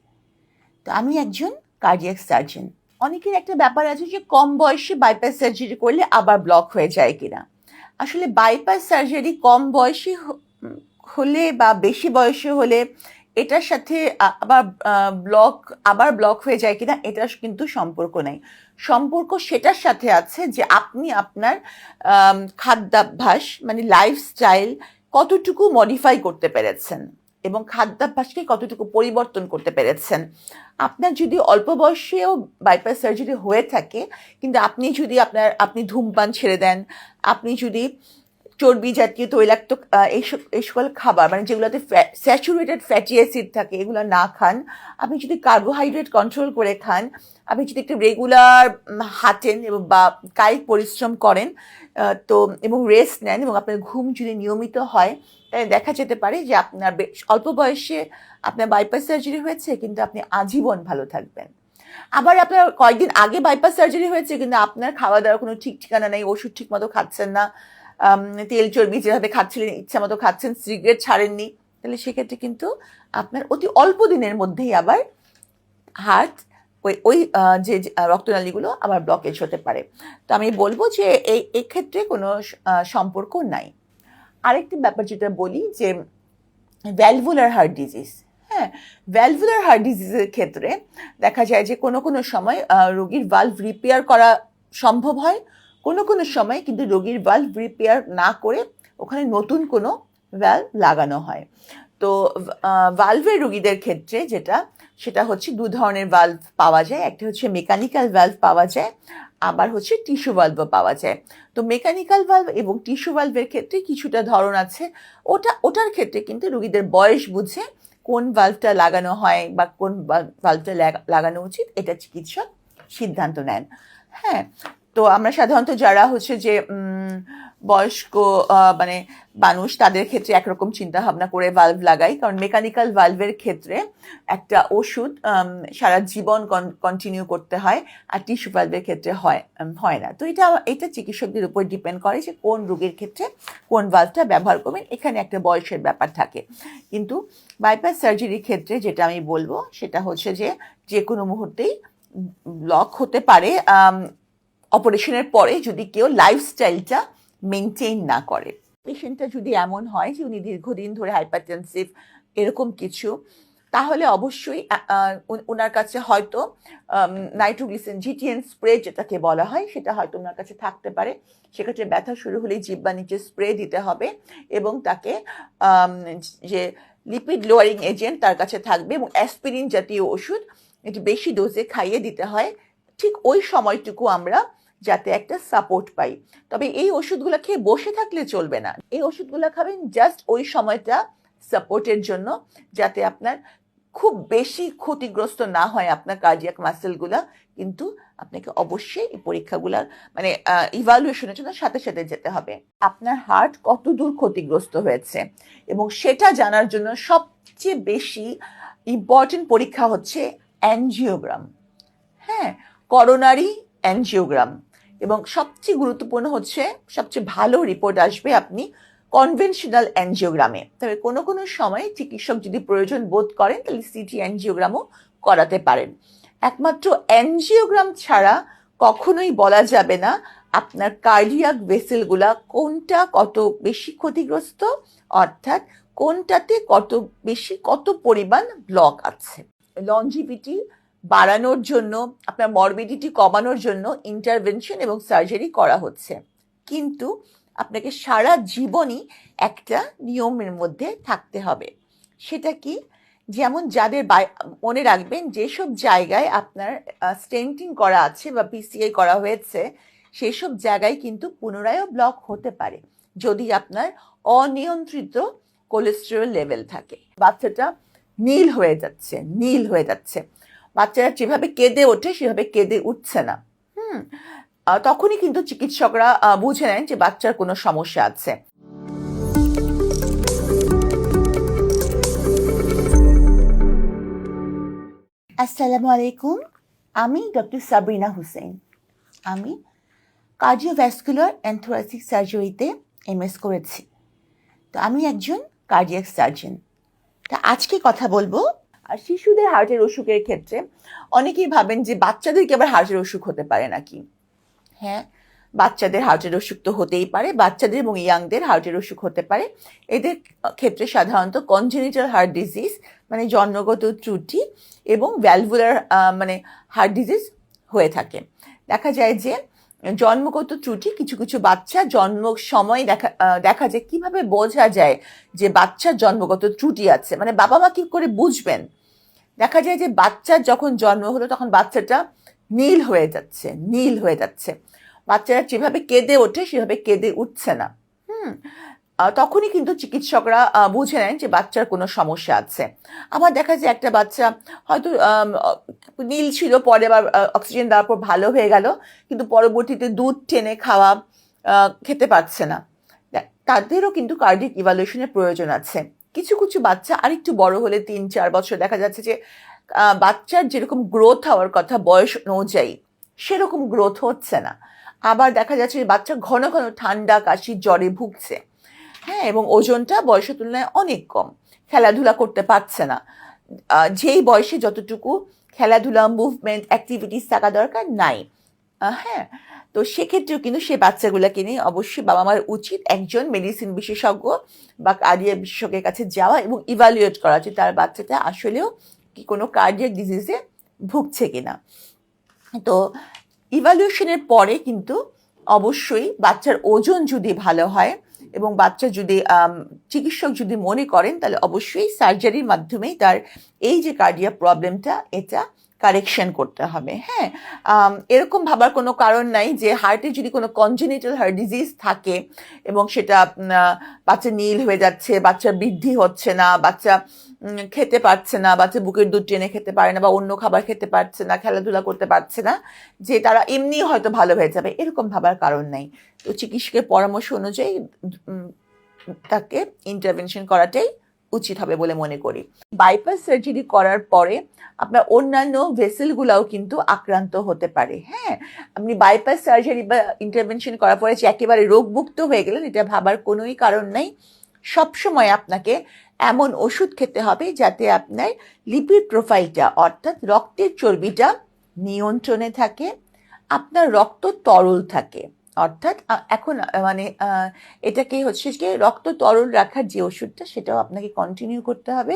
তো আমি একজন কার্ডিয়াক সার্জন। অনেকের একটা ব্যাপার আছে যে কম বয়সে বাইপাস সার্জারি করলে আবার ব্লক হয়ে যায় কিনা। আসলে বাইপাস সার্জারি কম বয়সে হলে বা বেশি বয়সে হলে এটার সাথে আবার ব্লক হয়ে যায় কিনা এটার কিন্তু সম্পর্ক নেই। সম্পর্ক সেটার সাথে আছে যে আপনি আপনার খাদ্যাভ্যাস মানে লাইফস্টাইল কতটুকু মডিফাই করতে পেরেছেন এবং খাদ্যাভ্যাসকে কতটুকু পরিবর্তন করতে পেরেছেন। আপনার যদি অল্প বয়সেও বাইপাস সার্জারি হয়ে থাকে, কিন্তু আপনি ধূমপান ছেড়ে দেন, আপনি যদি চর্বি জাতীয় তৈলাক্ত এই সকল খাবার মানে যেগুলোতে স্যাচুরেটেড ফ্যাটি অ্যাসিড থাকে এগুলো না খান, আপনি যদি কার্বোহাইড্রেট কন্ট্রোল করে খান, আপনি যদি একটু রেগুলার হাঁটেন এবং বা কায়িক পরিশ্রম করেন তো এবং রেস্ট নেন এবং আপনার ঘুম যদি নিয়মিত হয়, তাহলে দেখা যেতে পারে যে আপনার অল্প বয়সে আপনার বাইপাস সার্জারি হয়েছে কিন্তু আপনি আজীবন ভালো থাকবেন। আবার আপনার কয়েকদিন আগে বাইপাস সার্জারি হয়েছে কিন্তু আপনার খাওয়া দাওয়ার কোনো ঠিক ঠিকানা নেই, ওষুধ ঠিক মতো খাচ্ছেন না, তেল চর্বি যেভাবে খাচ্ছিলেন ইচ্ছা মতো খাচ্ছেন, সিগারেট ছাড়েননি, তাহলে সেক্ষেত্রে কিন্তু আপনার অতি অল্প দিনের মধ্যেই আবার হার্ট ওই যে রক্তনালীগুলো আবার ব্লকেজ হতে পারে। তো আমি বলবো যে এই ক্ষেত্রে কোনো সম্পর্ক নাই। আরেকটি ব্যাপার যেটা বলি যে ভ্যালভুলার হার্ট ডিজিজ, হ্যাঁ, ভ্যালভুলার হার্ট ডিজিজের ক্ষেত্রে দেখা যায় যে কোনো কোনো সময় রোগীর ভালভ রিপেয়ার করা সম্ভব হয়, কোনো কোনো সময় কিন্তু রোগীর ভালভ রিপেয়ার না করে ওখানে নতুন কোনো ভ্যালভ লাগানো হয়। তো ভালভের রোগীদের ক্ষেত্রে সেটা হচ্ছে দু ধরনের ভালভ পাওয়া যায়। একটা হচ্ছে মেকানিক্যাল ভালভ পাওয়া যায়, আবার হচ্ছে টিস্যু ভালভও পাওয়া যায়। তো মেকানিক্যাল ভালভ এবং টিস্যু ভালভের ক্ষেত্রে কিছুটা ধরন আছে। ওটার ক্ষেত্রে কিন্তু রোগীদের বয়স বুঝে কোন ভালভটা লাগানো হয় বা কোন ভালভটা লাগানো উচিত এটা চিকিৎসক সিদ্ধান্ত নেন। হ্যাঁ, তো আমরা সাধারণত যারা হচ্ছে যে বয়স্ক মানে মানুষ তাদের ক্ষেত্রে একরকম চিন্তা ভাবনা করে ভালভ লাগাই, কারণ মেকানিক্যাল ভালভের ক্ষেত্রে একটা ওষুধ সারা জীবন কন্টিনিউ করতে হয়, আর টিস্যু ভালভের ক্ষেত্রে হয় না। তো এটা চিকিৎসকদের উপর ডিপেন্ড করে যে কোন রোগীর ক্ষেত্রে কোন ভালভটা ব্যবহার করবেন। এখানে একটা বয়সের ব্যাপার থাকে। কিন্তু বাইপাস সার্জারির ক্ষেত্রে যেটা আমি বলবো সেটা হচ্ছে যে কোনো মুহূর্তেই ব্লক হতে পারে অপারেশনের পরে, যদি কেউ লাইফস্টাইলটা মেনটেন না করে। পেশেন্টটা যদি এমন হয় যে উনি দীর্ঘদিন ধরে হাইপারটেনসিভ এরকম কিছু, তাহলে অবশ্যই ওনার কাছে হয়তো নাইট্রোগ্লিসিন জিটিএন স্প্রে যেটাকে বলা হয় সেটা হয়তো ওনার কাছে থাকতে পারে। সেক্ষেত্রে ব্যথা শুরু হলেই জিহ্বার নিচে স্প্রে দিতে হবে এবং তাকে যে লিপিড লোয়ারিং এজেন্ট তার কাছে থাকবে এবং অ্যাসপিরিন জাতীয় ওষুধ একটু বেশি ডোজে খাইয়ে দিতে হয় ঠিক ওই সময়টুকু আমরা যাতে একটা সাপোর্ট পাই। তবে এই ওষুধগুলো খেয়ে বসে থাকলে চলবে না, এই ওষুধগুলো খাবেন জাস্ট ওই সময়টা সাপোর্টের জন্য, যাতে আপনার খুব বেশি ক্ষতিগ্রস্ত না হয় আপনার কার্ডিয়াক মাসেলগুলা। কিন্তু আপনাকে অবশ্যই এই পরীক্ষাগুলার মানে ইভালুয়েশনের জন্য সাথে সাথে যেতে হবে। আপনার হার্ট কত দূর ক্ষতিগ্রস্ত হয়েছে এবং সেটা জানার জন্য সবচেয়ে বেশি ইম্পর্টেন্ট পরীক্ষা হচ্ছে অ্যানজিওগ্রাম। হ্যাঁ, করোনারি অ্যানজিওগ্রাম। এবং সবচেয়ে গুরুত্বপূর্ণ হচ্ছে, সবচেয়ে ভালো রিপোর্ট আসবে আপনি কনভেনশনাল অ্যানজিওগ্রামে। তবে কোনো কোনো সময় চিকিৎসক যদি প্রয়োজন বোধ করেন তাহলে সিটি অ্যানজিওগ্রামও করাতে পারেন। একমাত্র অ্যানজিওগ্রাম ছাড়া কখনোই বলা যাবে না আপনার কার্ডিয়াক ভেসেলগুলা কোনটা কত বেশি ক্ষতিগ্রস্ত, অর্থাৎ কোনটাতে কত বেশি কত পরিমাণ ব্লক আছে। লঞ্জিভিটি বাড়ানোর জন্য, আপনার মরবিডিটি কমানোর জন্য ইন্টারভেনশন এবং সার্জারি করা হচ্ছে, কিন্তু আপনাকে সারা জীবনই একটা নিয়মের মধ্যে থাকতে হবে। সেটা কি? যেমন যাদের মনে রাখবেন যেসব জায়গায় আপনার স্টেন্টিং করা আছে বা পিসিআই করা হয়েছে সেই সব জায়গায় কিন্তু পুনরায় ব্লক হতে পারে যদি আপনার অনিয়ন্ত্রিত কোলেস্টেরল লেভেল থাকে। বাচ্চাটা নীল হয়ে যাচ্ছে, বাচ্চারা যেভাবে কেঁদে ওঠে সেভাবে কেঁদে উঠছে না, তখনই কিন্তু চিকিৎসকরা বুঝে নেন যে বাচ্চার কোনো সমস্যা আছে। আসসালামু আলাইকুম, আমি ডক্টর সাবরিনা হুসেন। আমি কার্ডিওভ্যাসকুলার অ্যান্ড থোরাসিক সার্জারিতে এমএস করেছি। তো আমি একজন কার্ডিয়াক সার্জন। তা আজকে কথা বলবো আর শিশুদের হার্টের অসুখের ক্ষেত্রে অনেকেই ভাবেন যে বাচ্চাদেরকে আবার হার্টের অসুখ হতে পারে নাকি। হ্যাঁ, বাচ্চাদের হার্টের অসুখ তো হতেই পারে, বাচ্চাদের এবং ইয়াংদের হার্টের অসুখ হতে পারে। এদের ক্ষেত্রে সাধারণত কনজেনিটাল হার্ট ডিজিজ মানে জন্মগত ত্রুটি এবং ভ্যালভুলার মানে হার্ট ডিজিজ হয়ে থাকে। দেখা যায় যে জন্মগত ত্রুটি কিছু কিছু বাচ্চা জন্ম সময় দেখা যায়। কিভাবে বোঝা যায় যে বাচ্চার জন্মগত ত্রুটি আছে, মানে বাবা মা কি করে বুঝবেন? দেখা যায় যে বাচ্চার যখন জন্ম হলো তখন বাচ্চাটা নীল হয়ে যাচ্ছে, বাচ্চারা যেভাবে কেঁদে ওঠে সেভাবে কেঁদে উঠছে না। তখনই কিন্তু চিকিৎসকরা বুঝে নেন যে বাচ্চার কোনো সমস্যা আছে। আবার দেখা যায় একটা বাচ্চা হয়তো নীল ছিল, পরে আবার অক্সিজেন দেওয়ার পর ভালো হয়ে গেল, কিন্তু পরবর্তীতে দুধ টেনে খাওয়া খেতে পারছে না। তাদেরও কিন্তু কার্ডিয়াক ইভালুয়েশনের প্রয়োজন আছে। কিছু কিছু বাচ্চা আরেকটু বড় হলে 3-4 বছর দেখা যাচ্ছে যে বাচ্চার যেরকম গ্রোথ হওয়ার কথা বয়স অনুযায়ী সেরকম গ্রোথ হচ্ছে না। আবার দেখা যাচ্ছে যে বাচ্চা ঘন ঘন ঠান্ডা কাশি জ্বরে ভুগছে। হ্যাঁ, এবং ওজনটা বয়সের তুলনায় অনেক কম, খেলাধুলা করতে পারছে না, যেই বয়সে যতটুকু খেলাধুলা মুভমেন্ট অ্যাক্টিভিটিস থাকা দরকার নাই। হ্যাঁ, তো সেক্ষেত্রেও কিন্তু সেই বাচ্চাগুলোকে নিয়ে অবশ্যই বাবা মার উচিত একজন মেডিসিন বিশেষজ্ঞ বা কার্ডিয়াক বিশেষজ্ঞের কাছে যাওয়া এবং ইভালুয়েট করা যে তার বাচ্চাটা আসলেও কি কোনো কার্ডিয়াক ডিজিজে ভুগছে কিনা। তো ইভালুয়েশনের পরে কিন্তু অবশ্যই বাচ্চার ওজন যদি ভালো হয় এবং বাচ্চা যদি চিকিৎসক যদি মনে করেন তাহলে অবশ্যই সার্জারির মাধ্যমেই তার এই যে কার্ডিয়াক প্রবলেমটা এটা কারেকশন করতে হবে। হ্যাঁ, এরকম ভাবার কোনো কারণ নাই যে হার্টে যদি কোনো কনজেনিটাল হার্ট ডিজিজ থাকে এবং সেটা বাচ্চা নীল হয়ে যাচ্ছে, বাচ্চার বৃদ্ধি হচ্ছে না, বাচ্চা খেতে পারছে না, বাচ্চা বুকের দুধ টেনে খেতে পারে না বা অন্য খাবার খেতে পারছে না, খেলাধুলা করতে পারছে না, যে তারা এমনি হয়তো ভালো হয়ে যাবে, এরকম ভাবার কারণ নাই। তো চিকিৎসকের পরামর্শ অনুযায়ী তাকে ইন্টারভেনশন করাটাই উচিত হবে বলে মনে করি। বাইপাস সার্জারি করার পরে আপনার অন্যান্য ভেসেলগুলাও কিন্তু আক্রান্ত হতে পারে। হ্যাঁ, আপনি বাইপাস সার্জারি বা ইন্টারভেনশন করার পরে যে একেবারে রোগমুক্ত হয়ে গেলেন এটা ভাবার কোনোই কারণ নেই। সবসময় আপনাকে এমন ওষুধ খেতে হবে যাতে আপনার লিপিড প্রোফাইলটা অর্থাৎ রক্তের চর্বিটা নিয়ন্ত্রণে থাকে, আপনার রক্ত তরল থাকে। অর্থাৎ এখন মানে এটাকে হচ্ছে যে রক্ত তরল রাখার যে ওষুধটা সেটাও আপনাকে কন্টিনিউ করতে হবে।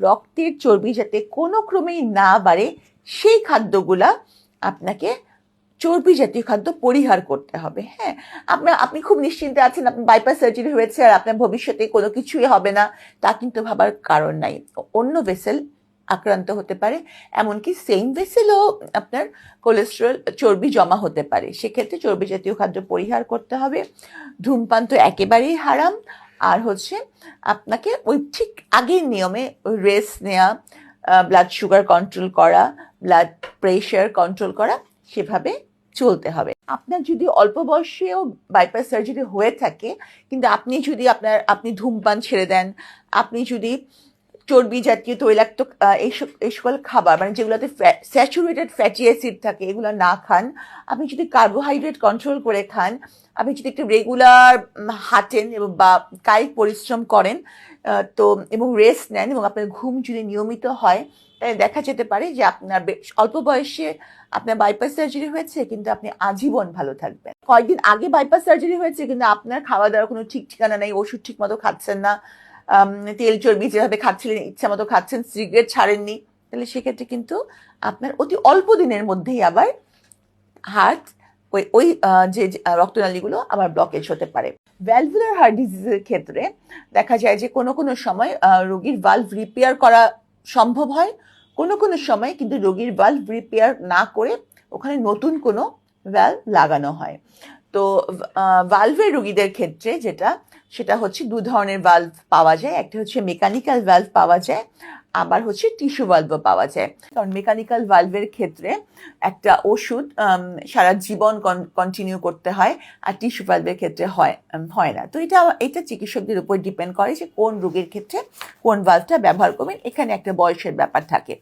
রক্তের চর্বি যাতে কোনো ক্রমেই না বাড়ে সেই খাদ্যগুলা আপনাকে চর্বি জাতীয় খাদ্য পরিহার করতে হবে। হ্যাঁ, আপনি খুব নিশ্চিন্তে আছেন, আপনার বাইপাস সার্জারি হয়েছে আর আপনার ভবিষ্যতে কোনো কিছুই হবে না, তা কিন্তু ভাবার কারণ নাই। অন্য ভেসেল আক্রান্ত হতে পারে, এমনকি সেম ভেসেলও আপনার কোলেস্টেরল চর্বি জমা হতে পারে। সেক্ষেত্রে চর্বি জাতীয় খাদ্য পরিহার করতে হবে। ধূমপান তো একেবারেই হারাম। আর হচ্ছে আপনাকে ওই ঠিক আগের নিয়মে রেস্ট নেওয়া, ব্লাড সুগার কন্ট্রোল করা, ব্লাড প্রেশার কন্ট্রোল করা, সেভাবে চলতে হবে। আপনার যদি অল্প বয়সেও বাইপাস সার্জারি হয়ে থাকে, কিন্তু আপনি ধূমপান ছেড়ে দেন, আপনি যদি চর্বি জাতীয় তৈলাক্ত এই সকল খাবার মানে যেগুলোতে স্যাচুরেটেড ফ্যাটি অ্যাসিড থাকে এগুলো না খান, আপনি যদি কার্বোহাইড্রেট কন্ট্রোল করে খান, আপনি যদি একটু রেগুলার হাঁটেন এবং বা কায়িক পরিশ্রম করেন তো এবং রেস্ট নেন এবং আপনার ঘুম যদি নিয়মিত হয়, তাহলে দেখা যেতে পারে যে আপনার অল্প বয়সে আপনার বাইপাস সার্জারি হয়েছে কিন্তু আপনি আজীবন ভালো থাকবেন। কয়েকদিন আগে বাইপাস সার্জারি হয়েছে কিন্তু আপনার খাওয়া দাওয়ার কোনো ঠিক ঠিকানা নেই, ওষুধ ঠিক মতো খাচ্ছেন না, তেল চর্বি যেভাবে খাচ্ছিলেন ইচ্ছা মতো খাচ্ছেন, সিগারেট ছাড়েননি, তাহলে সেক্ষেত্রে কিন্তু আপনার অতি অল্প দিনের মধ্যেই আবার হার্ট ওই যে রক্তনালীগুলো আবার ব্লকেজ হতে পারে। ভ্যালভুলার হার্ট ডিজিজের ক্ষেত্রে দেখা যায় যে কোনো সময় রোগীর ভালভ রিপেয়ার করা সম্ভব হয়, কোনো সময় কিন্তু রোগীর ভালভ রিপেয়ার না করে ওখানে নতুন কোনো ভ্যালভ লাগানো হয়। তো ভালভের রোগীদের ক্ষেত্রে সেটা হচ্ছে দু ধরনের ভালভ পাওয়া যায়। একটা হচ্ছে মেকানিক্যাল ভালভ পাওয়া যায়, আবার হচ্ছে টিস্যু ভালভও পাওয়া যায়। কারণ মেকানিক্যাল ভালভের ক্ষেত্রে একটা ওষুধ সারা জীবন কন্টিনিউ করতে হয়, আর টিস্যু ভালভের ক্ষেত্রে হয় না। তো এটা চিকিৎসকদের উপর ডিপেন্ড করে যে কোন রোগীর ক্ষেত্রে কোন ভালভটা ব্যবহার করবেন। এখানে একটা বয়সের ব্যাপার থাকে।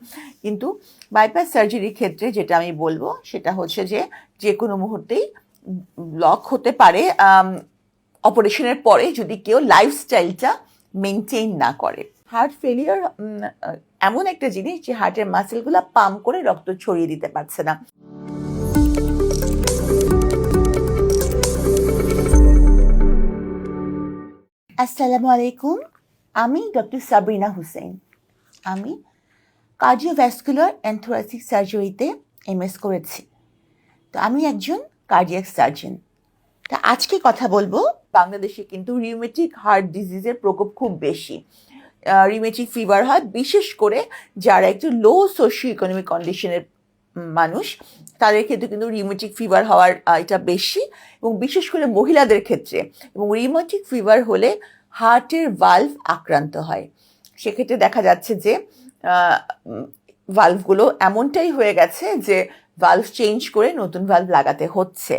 কিন্তু বাইপাস সার্জারির ক্ষেত্রে যেটা আমি বলবো সেটা হচ্ছে যে কোনো মুহূর্তেই ব্লক হতে পারে অপারেশনের পরে, যদি কেউ লাইফস্টাইলটা মেনটেন না করে। হার্ট ফেলিয়ার এমন একটা জিনিস যে হার্টের মাসেলগুলো পাম্প করে রক্ত ছড়িয়ে দিতে পারছে না। আসসালামু আলাইকুম, আমি ডক্টর সাবরিনা হুসেন। আমি কার্ডিওভ্যাসকুলার অ্যান্ড থোরাসিক সার্জারিতে MS করেছি। তো আমি একজন কার্ডিয়াক সার্জন। তা আজকে কথা বলবো, বাংলাদেশে কিন্তু রিউমেটিক হার্ট ডিজিজের প্রকোপ খুব বেশি। রিউমেটিক ফিভার হয় বিশেষ করে যারা একটু লো সোশিও ইকোনমিক কন্ডিশনের মানুষ, তাদের ক্ষেত্রে কিন্তু রিউমেটিক ফিভার হওয়ার এটা বেশি, এবং বিশেষ করে মহিলাদের ক্ষেত্রে। এবং রিউমেটিক ফিভার হলে হার্টের ভালভ আক্রান্ত হয়। সেক্ষেত্রে দেখা যাচ্ছে যে ভালভগুলো এমনটাই হয়ে গেছে যে ভালভ চেঞ্জ করে নতুন ভালভ লাগাতে হচ্ছে,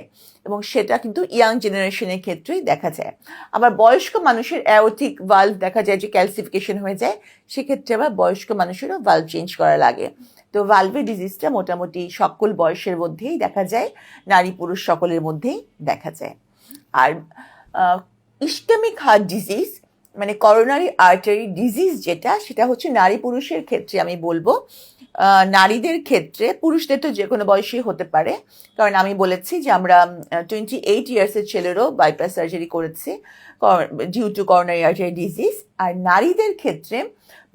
এবং সেটা কিন্তু ইয়াং জেনারেশনের ক্ষেত্রেই দেখা যায়। আবার বয়স্ক মানুষের অ্যাওর্টিক ভালভ দেখা যায় যে ক্যালসিফিকেশন হয়ে যায়, সেক্ষেত্রে আবার বয়স্ক মানুষেরও ভালভ চেঞ্জ করা লাগে। তো ভালভের ডিজিজটা মোটামুটি সকল বয়সের মধ্যেই দেখা যায়, নারী পুরুষ সকলের মধ্যেই দেখা যায়। আর ইসকেমিক হার্ট ডিজিজ মানে করোনারি আর্টারি ডিজিজ সেটা হচ্ছে নারী পুরুষের ক্ষেত্রে আমি বলবো। নারীদের ক্ষেত্রে, পুরুষদের তো যে কোনো বয়সেই হতে পারে, কারণ আমি বলেছি যে আমরা 28 ইয়ার্সের ছেলেরও বাইপাস সার্জারি করেছি due to coronary artery disease. আর নারীদের ক্ষেত্রে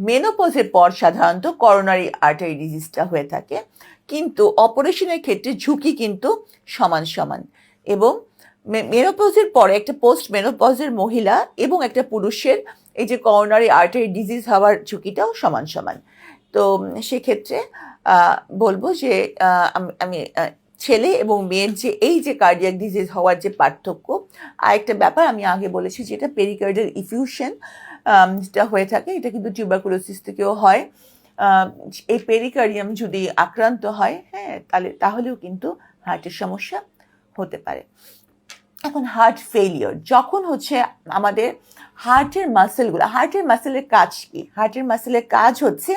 মেনোপজের পর সাধারণত করোনারি আর্টারি ডিজিজটা হয়ে থাকে, কিন্তু অপারেশনের ক্ষেত্রে ঝুঁকি কিন্তু সমান সমান। এবং মেনোপজের পরে একটা পোস্ট মেনোপজের মহিলা এবং একটা পুরুষের এই যে করোনারি আর্টারি ডিজিজ হওয়ার ঝুঁকিটাও সমান সমান। তো সেক্ষেত্রে বলবো যে আমি ছেলে এবং মেয়ের এই যে কার্ডিয়াক ডিজিজ হওয়ার যে পার্থক্য, আর একটা ব্যাপার আমি আগে বলেছি যেটা পেরিকার্ডিয়াল ইফিউশন যেটা হয়ে থাকে, এটা কিন্তু টিউবারকুলোসিস থেকেও হয়। এই পেরিকার্ডিয়াম যদি আক্রান্ত হয়, হ্যাঁ, তাহলেও কিন্তু হার্টের সমস্যা হতে পারে। এখন হার্ট ফেলিওর যখন হচ্ছে, আমাদের হার্টের মাসেলের কাজ কি? হার্টের মাসেলের কাজ হচ্ছে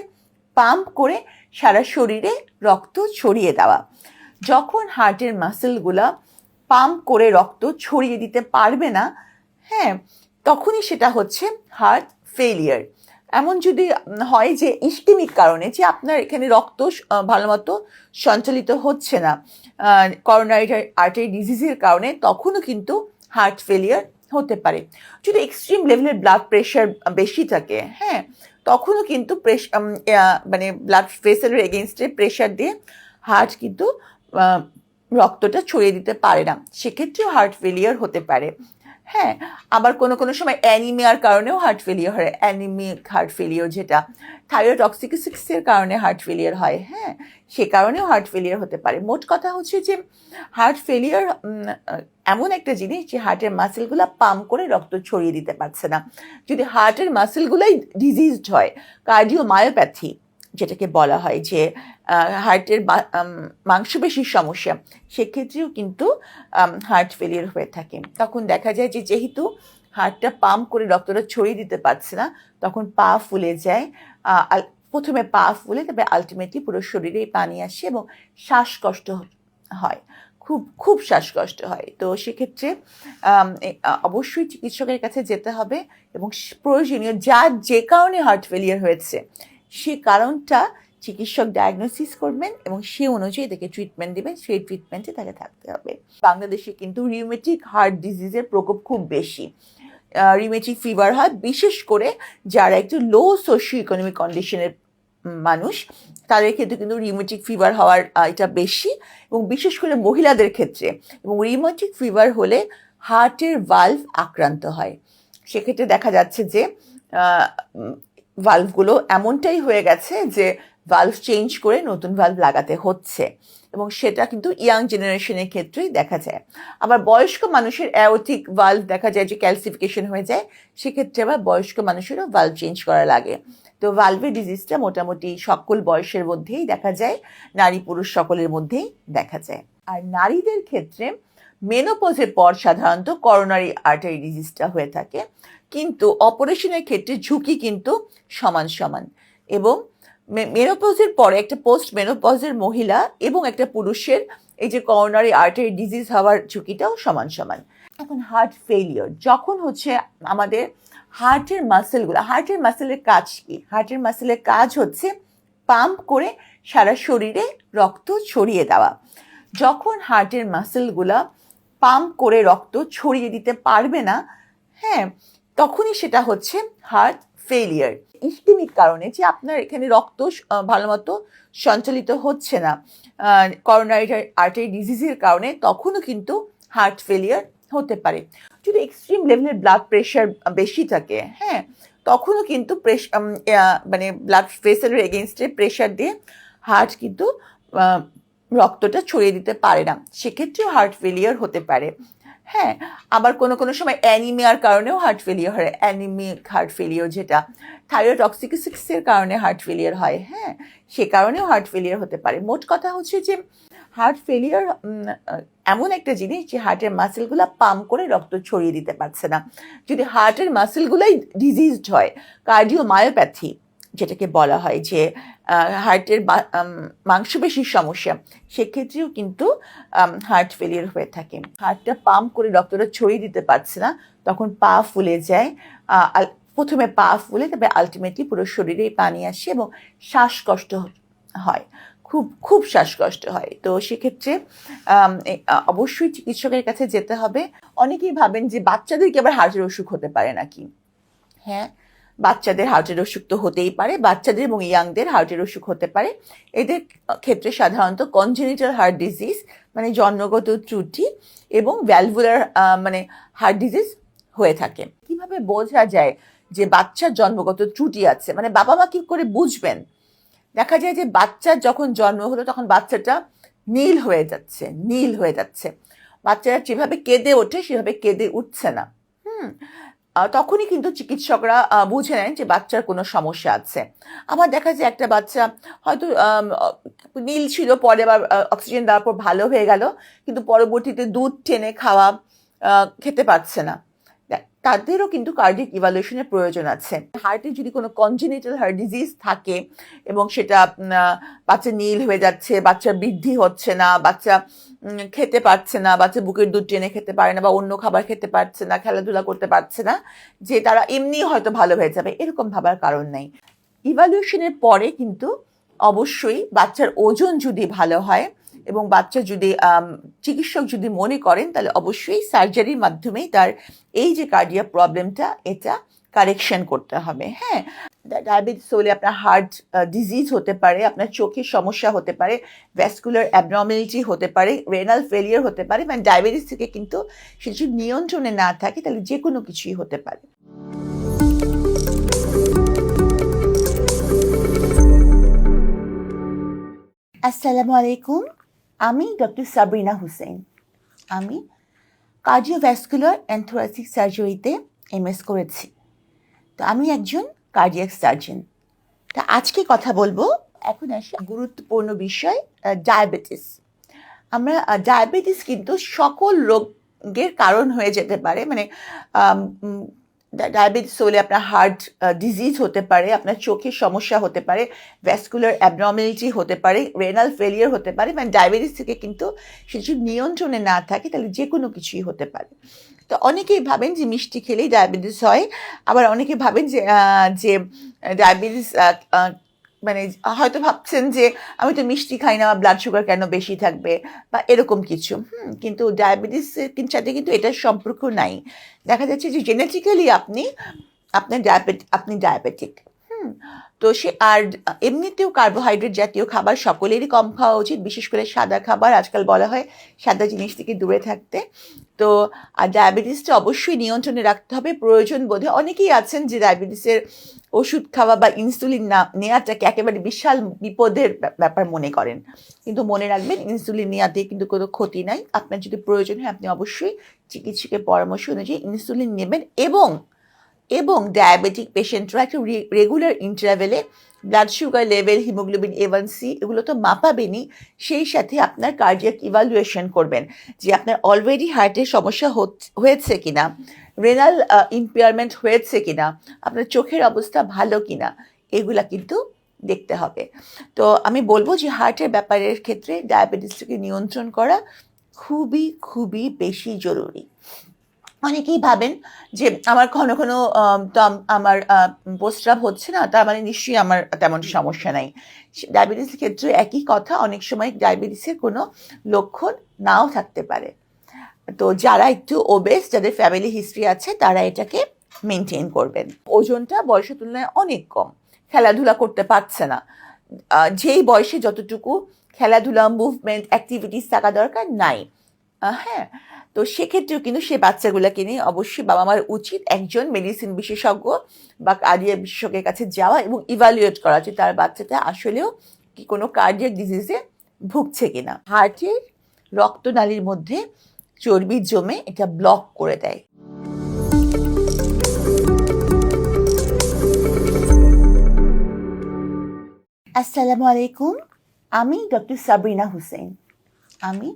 পাম্প করে সারা শরীরে রক্ত ছড়িয়ে দেওয়া। যখন হার্টের মাসেলগুলা পাম্প করে রক্ত ছড়িয়ে দিতে পারবে না, হ্যাঁ, তখনই সেটা হচ্ছে হার্ট ফেলিয়ার। এমন যদি হয় যে ইস্কেমিক কারণে, যে আপনার এখানে রক্ত ভালো মতো সঞ্চালিত হচ্ছে না করোনারি আর্টারি ডিজিজের কারণে, তখনও কিন্তু হার্ট ফেলিয়ার হতে পারে। যদি এক্সট্রিম লেভেলের ব্লাড প্রেশার বেশি থাকে, হ্যাঁ, তখনও কিন্তু মানে ব্লাড ভেসেলের এগেনস্টে প্রেশার দিয়ে হার্ট কিন্তু রক্তটা ছড়িয়ে দিতে পারে না, সেক্ষেত্রেও হার্ট ফেলিয়ার হতে পারে। হ্যাঁ, আবার কোনো কোনো সময় অ্যানিমিয়ার কারণেও হার্ট ফেলিয়ার হয়, অ্যানিমিক হার্ট ফেলিয়ার, যেটা থাইরয়েডটক্সিকোসিসের কারণে হার্ট ফেলিয়ার হয়। হ্যাঁ, সে কারণেও হার্ট ফেলিয়ার হতে পারে। মোট কথা হচ্ছে যে হার্ট ফেলিয়ার এমন একটা জিনিস যে হার্টের মাসেলগুলো পাম্প করে রক্ত ছড়িয়ে দিতে পারছে না। যদি হার্টের মাসেলগুলোই ডিজিজড হয়, কার্ডিওমায়োপ্যাথি যেটাকে বলা হয়, যে হার্টের মাংসপেশির সমস্যা, সেক্ষেত্রেও কিন্তু হার্ট ফেলিয়ার হয়ে থাকে। তখন দেখা যায় যে যেহেতু হার্টটা পাম্প করে রক্তটা ছড়িয়ে দিতে পারছে না, তখন পা ফুলে যায়। প্রথমে পা ফুলে, তবে আলটিমেটলি পুরো শরীরেই পানি আসে এবং শ্বাসকষ্ট হয়, খুব খুব শ্বাসকষ্ট হয়। তো সেক্ষেত্রে অবশ্যই চিকিৎসকের কাছে যেতে হবে এবং প্রয়োজনীয় যার যে কারণে হার্ট ফেলিয়ার হয়েছে সে কারণটা চিকিৎসক ডায়াগনোসিস করবেন এবং সে অনুযায়ী তাকে ট্রিটমেন্ট দেবেন, সেই ট্রিটমেন্টে তাকে থাকতে হবে। বাংলাদেশে কিন্তু রিউমেটিক হার্ট ডিজিজের প্রকোপ খুব বেশি। রিউমেটিক ফিভার হয় বিশেষ করে যারা একটু লো সোশিও ইকোনমিক কন্ডিশনের মানুষ, তাদের ক্ষেত্রে কিন্তু রিউমেটিক ফিভার হওয়ার এটা বেশি, এবং বিশেষ করে মহিলাদের ক্ষেত্রে। এবং রিউমেটিক ফিভার হলে হার্টের ভালভ আক্রান্ত হয়। সেক্ষেত্রে দেখা যাচ্ছে যে ভালভগুলো এমনটাই হয়ে গেছে যে ভালভ চেঞ্জ করে নতুন ভালভ লাগাতে হচ্ছে, এবং সেটা কিন্তু ইয়াং জেনারেশনের ক্ষেত্রেই দেখা যায়। আবার বয়স্ক মানুষের অ্যাওর্টিক ভালভ দেখা যায় যে ক্যালসিফিকেশন হয়ে যায়, সেক্ষেত্রে আবার বয়স্ক মানুষেরও ভালভ চেঞ্জ করা লাগে। তো ভালভের ডিজিজটা মোটামুটি সকল বয়সের মধ্যেই দেখা যায়, নারী পুরুষ সকলের মধ্যেই দেখা যায়। আর নারীদের ক্ষেত্রে মেনোপজের পর সাধারণত করোনারি আর্টারি ডিজিজটা হয়ে থাকে, কিন্তু অপারেশনের ক্ষেত্রে ঝুঁকি কিন্তু সমান সমান। এবং মেনোপজের পরে একটা পোস্ট মেনোপজের মহিলা এবং একটা পুরুষের এই যে করোনারি আর্টারি ডিজিজ হওয়ার ঝুঁকিটাও সমান সমান। এখন হার্ট ফেলিয়ার যখন হচ্ছে, আমাদের হার্টের মাসেলের কাজ কি? হার্টের মাসেলের কাজ হচ্ছে পাম্প করে সারা শরীরে রক্ত ছড়িয়ে দেওয়া। যখন হার্টের মাসেলগুলা পাম্প করে রক্ত ছড়িয়ে দিতে পারবে না, হ্যাঁ, তখনই সেটা হচ্ছে হার্ট ফেলিয়ার। ইস্কেমিক কারণে, যে আপনার এখানে রক্ত ভালো মতো সঞ্চালিত হচ্ছে না, করোনারি আর্টারি ডিজিজের কারণে, তখনও কিন্তু হার্ট ফেলিয়ার হতে পারে। যদি এক্সট্রিম লেভেলের ব্লাড প্রেশার বেশি থাকে, হ্যাঁ, তখনও কিন্তু মানে ব্লাড ভেসেলের এগেনস্টে প্রেশার দিয়ে হার্ট কিন্তু রক্তটা ছড়িয়ে দিতে পারে না, সেক্ষেত্রেও হার্ট ফেলিয়ার হতে পারে। হ্যাঁ, আবার কোনো কোনো সময় অ্যানিমিয়ার কারণেও হার্ট ফেলিয়ার হয়, অ্যানিমিক হার্ট ফেলিয়ার, যেটা থাইরয়েডটক্সিকোসিসের কারণে হার্ট ফেলিয়ার হয়। হ্যাঁ, সে কারণেও হার্ট ফেলিয়ার হতে পারে। মোট কথা হচ্ছে যে হার্ট ফেলিয়ার এমন একটা জিনিস যে হার্টের মাসেলগুলো পাম্প করে রক্ত ছড়িয়ে দিতে পারছে না। যদি হার্টের মাসেলগুলোই ডিজিজড হয়, কার্ডিওমায়োপ্যাথি যেটাকে বলা হয়, যে হার্টের মাংসপেশির সমস্যা, সেক্ষেত্রেও কিন্তু হার্ট ফেলিয়ার হয়ে থাকে। হার্টটা পাম্প করে রক্তটা ছড়িয়ে দিতে পারছে না, তখন পা ফুলে যায়। প্রথমে পা ফুলে, তবে আলটিমেটলি পুরো শরীরেই পানি আসে এবং শ্বাসকষ্ট হয়, খুব খুব শ্বাসকষ্ট হয়। তো সেক্ষেত্রে অবশ্যই চিকিৎসকের কাছে যেতে হবে। অনেকেই ভাবেন যে বাচ্চাদেরকে আবার হার্টের অসুখ হতে পারে নাকি। হ্যাঁ, বাচ্চাদের হার্টের অসুখ তো হতেই পারে, বাচ্চাদের এবং ইয়াংদের হার্টের অসুখ হতে পারে। এদের ক্ষেত্রে সাধারণত কনজেনিটাল হার্ট ডিজিজ মানে জন্মগত ত্রুটি এবং ভ্যালভুলার মানে হার্ট ডিজিজ হয়ে থাকে। কিভাবে বোঝা যায় যে বাচ্চার জন্মগত ত্রুটি আছে? মানে বাবা মা কি করে বুঝবেন? দেখা যায় যে বাচ্চার যখন জন্ম হলো তখন বাচ্চাটা নীল হয়ে যাচ্ছে, বাচ্চারা যেভাবে কেঁদে ওঠে সেভাবে কেঁদে উঠছে না। তখনই কিন্তু চিকিৎসকরা বুঝে নেন যে বাচ্চার কোনো সমস্যা আছে। আবার দেখা যায় একটা বাচ্চা হয়তো নীল ছিল, পরে আবার অক্সিজেন দেওয়ার পর ভালো হয়ে গেল, কিন্তু পরবর্তীতে দুধ টেনে খাওয়া খেতে পারছে না। তাদেরও কিন্তু কার্ডিয়াক ইভালুয়েশনের প্রয়োজন আছে। হার্টে যদি কোনো কনজেনিটাল হার্ট ডিজিজ থাকে এবং সেটা বাচ্চা নীল হয়ে যাচ্ছে, বাচ্চার বৃদ্ধি হচ্ছে না, বাচ্চা খেতে পারছে না, বাচ্চা বুকের দুধ টেনে খেতে পারে না, বা অন্য খাবার খেতে পারছে না, খেলাধুলা করতে পারছে না, যে তারা এমনি হয়তো ভালো হয়ে যাবে, এরকম ভাবার কারণ নেই। ইভালুয়েশনের পরে কিন্তু অবশ্যই বাচ্চার ওজন যদি ভালো হয় এবং বাচ্চা যদি চিকিৎসক যদি মনে করেন, তাহলে অবশ্যই সার্জারির মাধ্যমেই তার এই যে কার্ডিয়াক প্রবলেমটা এটা কারেকশন করতে হবে। হ্যাঁ, ডায়াবেটিস হলে আপনার হার্ট ডিজিজ হতে পারে, আপনার চোখের সমস্যা হতে পারে, ভ্যাসকুলার অ্যাবনর্মালিটি হতে পারে, রেনাল ফেলিয়ার হতে পারে। মানে ডায়াবেটিস থেকে কিন্তু সে যদি নিয়ন্ত্রণে না থাকে তাহলে যে কোনো কিছুই হতে পারে। আসসালামু আলাইকুম, আমি ডক্টর সাবরিনা হুসেন। আমি কার্ডিওভ্যাসকুলার অ্যান্ড থোরাসিক সার্জারিতে এমএস করেছি। তো আমি একজন কার্ডিয়াক সার্জন। তা আজকে কথা বলবো, এখন আসি গুরুত্বপূর্ণ বিষয়, ডায়াবেটিস। আমরা ডায়াবেটিস কিন্তু সকল রোগের কারণ হয়ে যেতে পারে। মানে ডায়াবেটিস হলে আপনার হার্ট ডিজিজ হতে পারে, আপনার চোখের সমস্যা হতে পারে, ভ্যাসকুলার অ্যাবনর্মালিটি হতে পারে, রেনাল ফেলিয়ার হতে পারে। মানে ডায়াবেটিস থেকে কিন্তু সে যদি নিয়ন্ত্রণে না থাকে তাহলে যে কোনো কিছুই হতে পারে। তো অনেকেই ভাবেন যে মিষ্টি খেলেই ডায়াবেটিস হয়, আবার অনেকে ভাবেন যে ডায়াবেটিস মানে হয়তো ভাবছেন যে আমি তো মিষ্টি খাই না, আমার ব্লাড সুগার কেন বেশি থাকবে বা এরকম কিছু। কিন্তু ডায়াবেটিসের সাথে কিন্তু এটার সম্পর্ক নাই। দেখা যাচ্ছে যে জেনেটিক্যালি আপনি ডায়াবেটিক। তো সে আর এমনিতেও কার্বোহাইড্রেট জাতীয় খাবার সকলেরই কম খাওয়া উচিত, বিশেষ করে সাদা খাবার। আজকাল বলা হয় সাদা জিনিস থেকে দূরে থাকতে। তো আর ডায়াবেটিসটা অবশ্যই নিয়ন্ত্রণে রাখতে হবে প্রয়োজন বোধে। অনেকেই আছেন যে ডায়াবেটিসের ওষুধ খাওয়া বা ইনসুলিন না নেওয়াটাকে একেবারে বিশাল বিপদের ব্যাপার মনে করেন। কিন্তু মনে রাখবেন, ইনসুলিন নেওয়াতে কিন্তু কোনো ক্ষতি নাই। আপনার যদি প্রয়োজন হয় আপনি অবশ্যই চিকিৎসকের পরামর্শ অনুযায়ী ইনসুলিন নেবেন। এবং ডায়াবেটিক পেশেন্টরা একটু রেগুলার ইন্টারভ্যালে blood sugar level, haemoglobin A1C এগুলো তো মাপাবেনই, সেই সাথে আপনার কার্ডিয়াক ইভালুয়েশন করবেন যে আপনার অলরেডি হার্টের সমস্যা হয়েছে কিনা, রেনাল ইম্পেয়ারমেন্ট হয়েছে কিনা, আপনার চোখের অবস্থা ভালো কিনা, এগুলা কিন্তু দেখতে হবে। তো আমি বলবো যে হার্টের ব্যাপারের ক্ষেত্রে ডায়াবেটিসটাকে নিয়ন্ত্রণ করা খুবই খুবই বেশি জরুরি। অনেকেই ভাবেন যে আমার ঘন ঘন আমার প্রস্রাব হচ্ছে না, তার মানে নিশ্চয়ই আমার তেমন সমস্যা নাই। ডায়াবেটিসের ক্ষেত্রে একই কথা, অনেক সময় ডায়াবেটিসের কোনো লক্ষণ নাও থাকতে পারে। তো যারা একটু ওবেস, যাদের ফ্যামিলি হিস্ট্রি আছে, তারা এটাকে মেনটেন করবেন। ওজনটা বয়সের তুলনায় অনেক কম, খেলাধুলা করতে পারছে না। যেই বয়সে যতটুকু খেলাধুলা, মুভমেন্ট, অ্যাক্টিভিটিস থাকা দরকার নাই। হ্যাঁ, তো সেক্ষেত্রেও কিন্তু সে বাচ্চাগুলোকে নিয়ে অবশ্যই বাবা মার উচিত একজন মেডিসিন বিশেষজ্ঞ বা কার্ডিয়াক বিশেষজ্ঞের কাছে যাওয়া এবং ইভালুয়েট করা যে তার বাচ্চাটা আসলেও কি কোনো কার্ডিয়াক ডিজিজে ভুগছে কিনা। হার্টের রক্তনালীর মধ্যে চর্বি জমে এটা ব্লক করে দেয়। আসসালামু আলাইকুম, আমি ডক্টর সাবরিনা হুসেন। আমি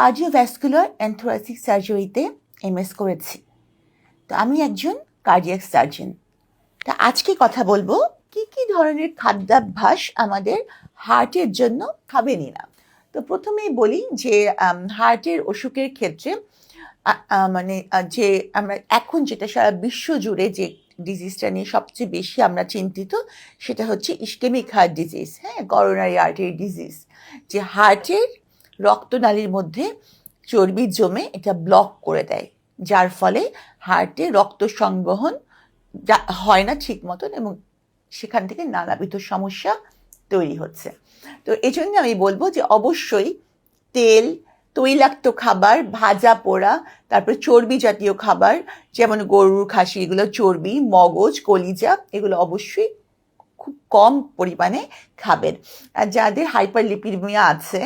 কার্ডিওভ্যাসকুলার অ্যান্ড থোরাসিক সার্জারিতে এমএস করেছি। তো আমি একজন কার্ডিয়াক সার্জন। তা আজকে কথা বলবো কি কি ধরনের খাদ্যাভ্যাস আমাদের হার্টের জন্য খাবেনই না। তো প্রথমেই বলি যে হার্টের অসুখের ক্ষেত্রে যে আমরা এখন যেটা সারা বিশ্ব জুড়ে যে ডিজিজটা নিয়ে সবচেয়ে বেশি আমরা চিন্তিত, সেটা হচ্ছে ইসকেমিক হার্ট ডিজিজ। হ্যাঁ, করোনারি আর্টারি ডিজিজ, যে হার্টের রক্তনালীর মধ্যে চর্বি জমে এটা ব্লক করে দেয়, যার ফলে হার্টে রক্ত সংবহন হয় না ঠিক মতন এবং সেখান থেকে নানাবিধ সমস্যা তৈরি হচ্ছে। তো এই জন্য আমি বলবো যে অবশ্যই তেল, তৈলাক্ত খাবার, ভাজা পোড়া, তারপর চর্বি জাতীয় খাবার যেমন গরুর, খাসি, এগুলো চর্বি, মগজ, কলিজা, এগুলো অবশ্যই খুব কম পরিমাণে খাবেন। আর যাদের হাইপারলিপিডেমিয়া আছে,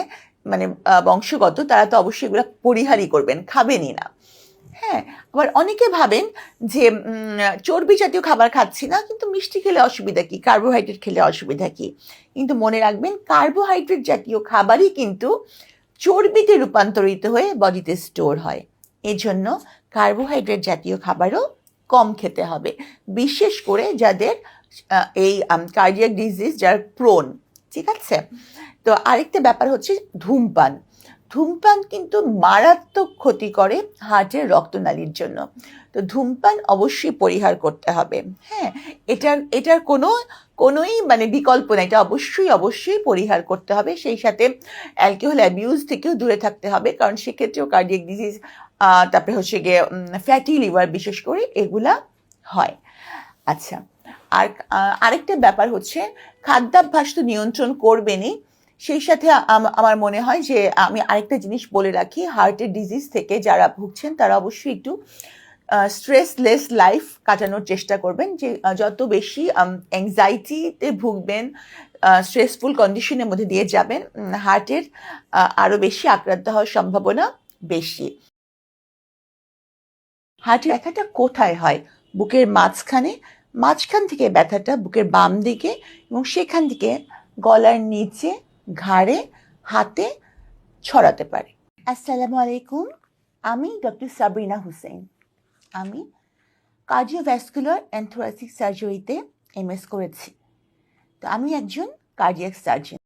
মানে বংশগত, তারা তো অবশ্যই এগুলো পরিহারই করবেন, খাবেনই না। হ্যাঁ, আবার অনেকে ভাবেন যে চর্বি জাতীয় খাবার খাচ্ছি না, কিন্তু মিষ্টি খেলে অসুবিধা কি, কার্বোহাইড্রেট খেলে অসুবিধা কি। কিন্তু মনে রাখবেন, কার্বোহাইড্রেট জাতীয় খাবারই কিন্তু চর্বিতে রূপান্তরিত হয়ে বডিতে স্টোর হয়। এজন্য কার্বোহাইড্রেট জাতীয় খাবারও কম খেতে হবে, বিশেষ করে যাদের এই কার্ডিয়াক ডিজিজ, যারা প্রোন। ঠিক আছে? তো আরেকটা ব্যাপার হচ্ছে ধূমপান। ধূমপান কিন্তু মারাত্মক ক্ষতি করে হার্টের রক্তনালীর জন্য। তো ধূমপান অবশ্যই পরিহার করতে হবে। হ্যাঁ, এটার কোনোই মানে বিকল্প নেই, এটা অবশ্যই পরিহার করতে হবে। সেই সাথে অ্যালকোহল অ্যাবিউজ থেকেও দূরে থাকতে হবে, কারণ সেক্ষেত্রেও কার্ডিয়াক ডিজিজ, তারপরে হচ্ছে গিয়ে ফ্যাটি লিভার বিশেষ করে, এগুলা হয়। আচ্ছা, আর আরেকটা ব্যাপার হচ্ছে খাদ্যাভ্যাস তো নিয়ন্ত্রণ করবেনই, সেই সাথে আমার মনে হয় যে আমি আরেকটা জিনিস বলে রাখি, হার্টের ডিজিজ থেকে যারা ভুগছেন তারা অবশ্যই একটু স্ট্রেসলেস লাইফ কাটানোর চেষ্টা করবেন। যে যত বেশি অ্যাংজাইটিতে ভুগবেন, স্ট্রেসফুল কন্ডিশনের মধ্যে দিয়ে যাবেন, হার্টের আরও বেশি আক্রান্ত হওয়ার সম্ভাবনা বেশি। হার্টের ব্যথাটা কোথায় হয়? বুকের মাঝখান থেকে ব্যথাটা বুকের বাম দিকে, এবং সেখান থেকে গলার নিচে, ঘাড়ে, হাতে ছড়াতে পারে। আসসালামু আলাইকুম, আমি ডক্টর সাবরিনা হুসেন। আমি কার্ডিওভ্যাসকুলার অ্যান্ড থোরাসিক সার্জারিতে এমএস করেছি। তো আমি একজন কার্ডিয়াক সার্জন।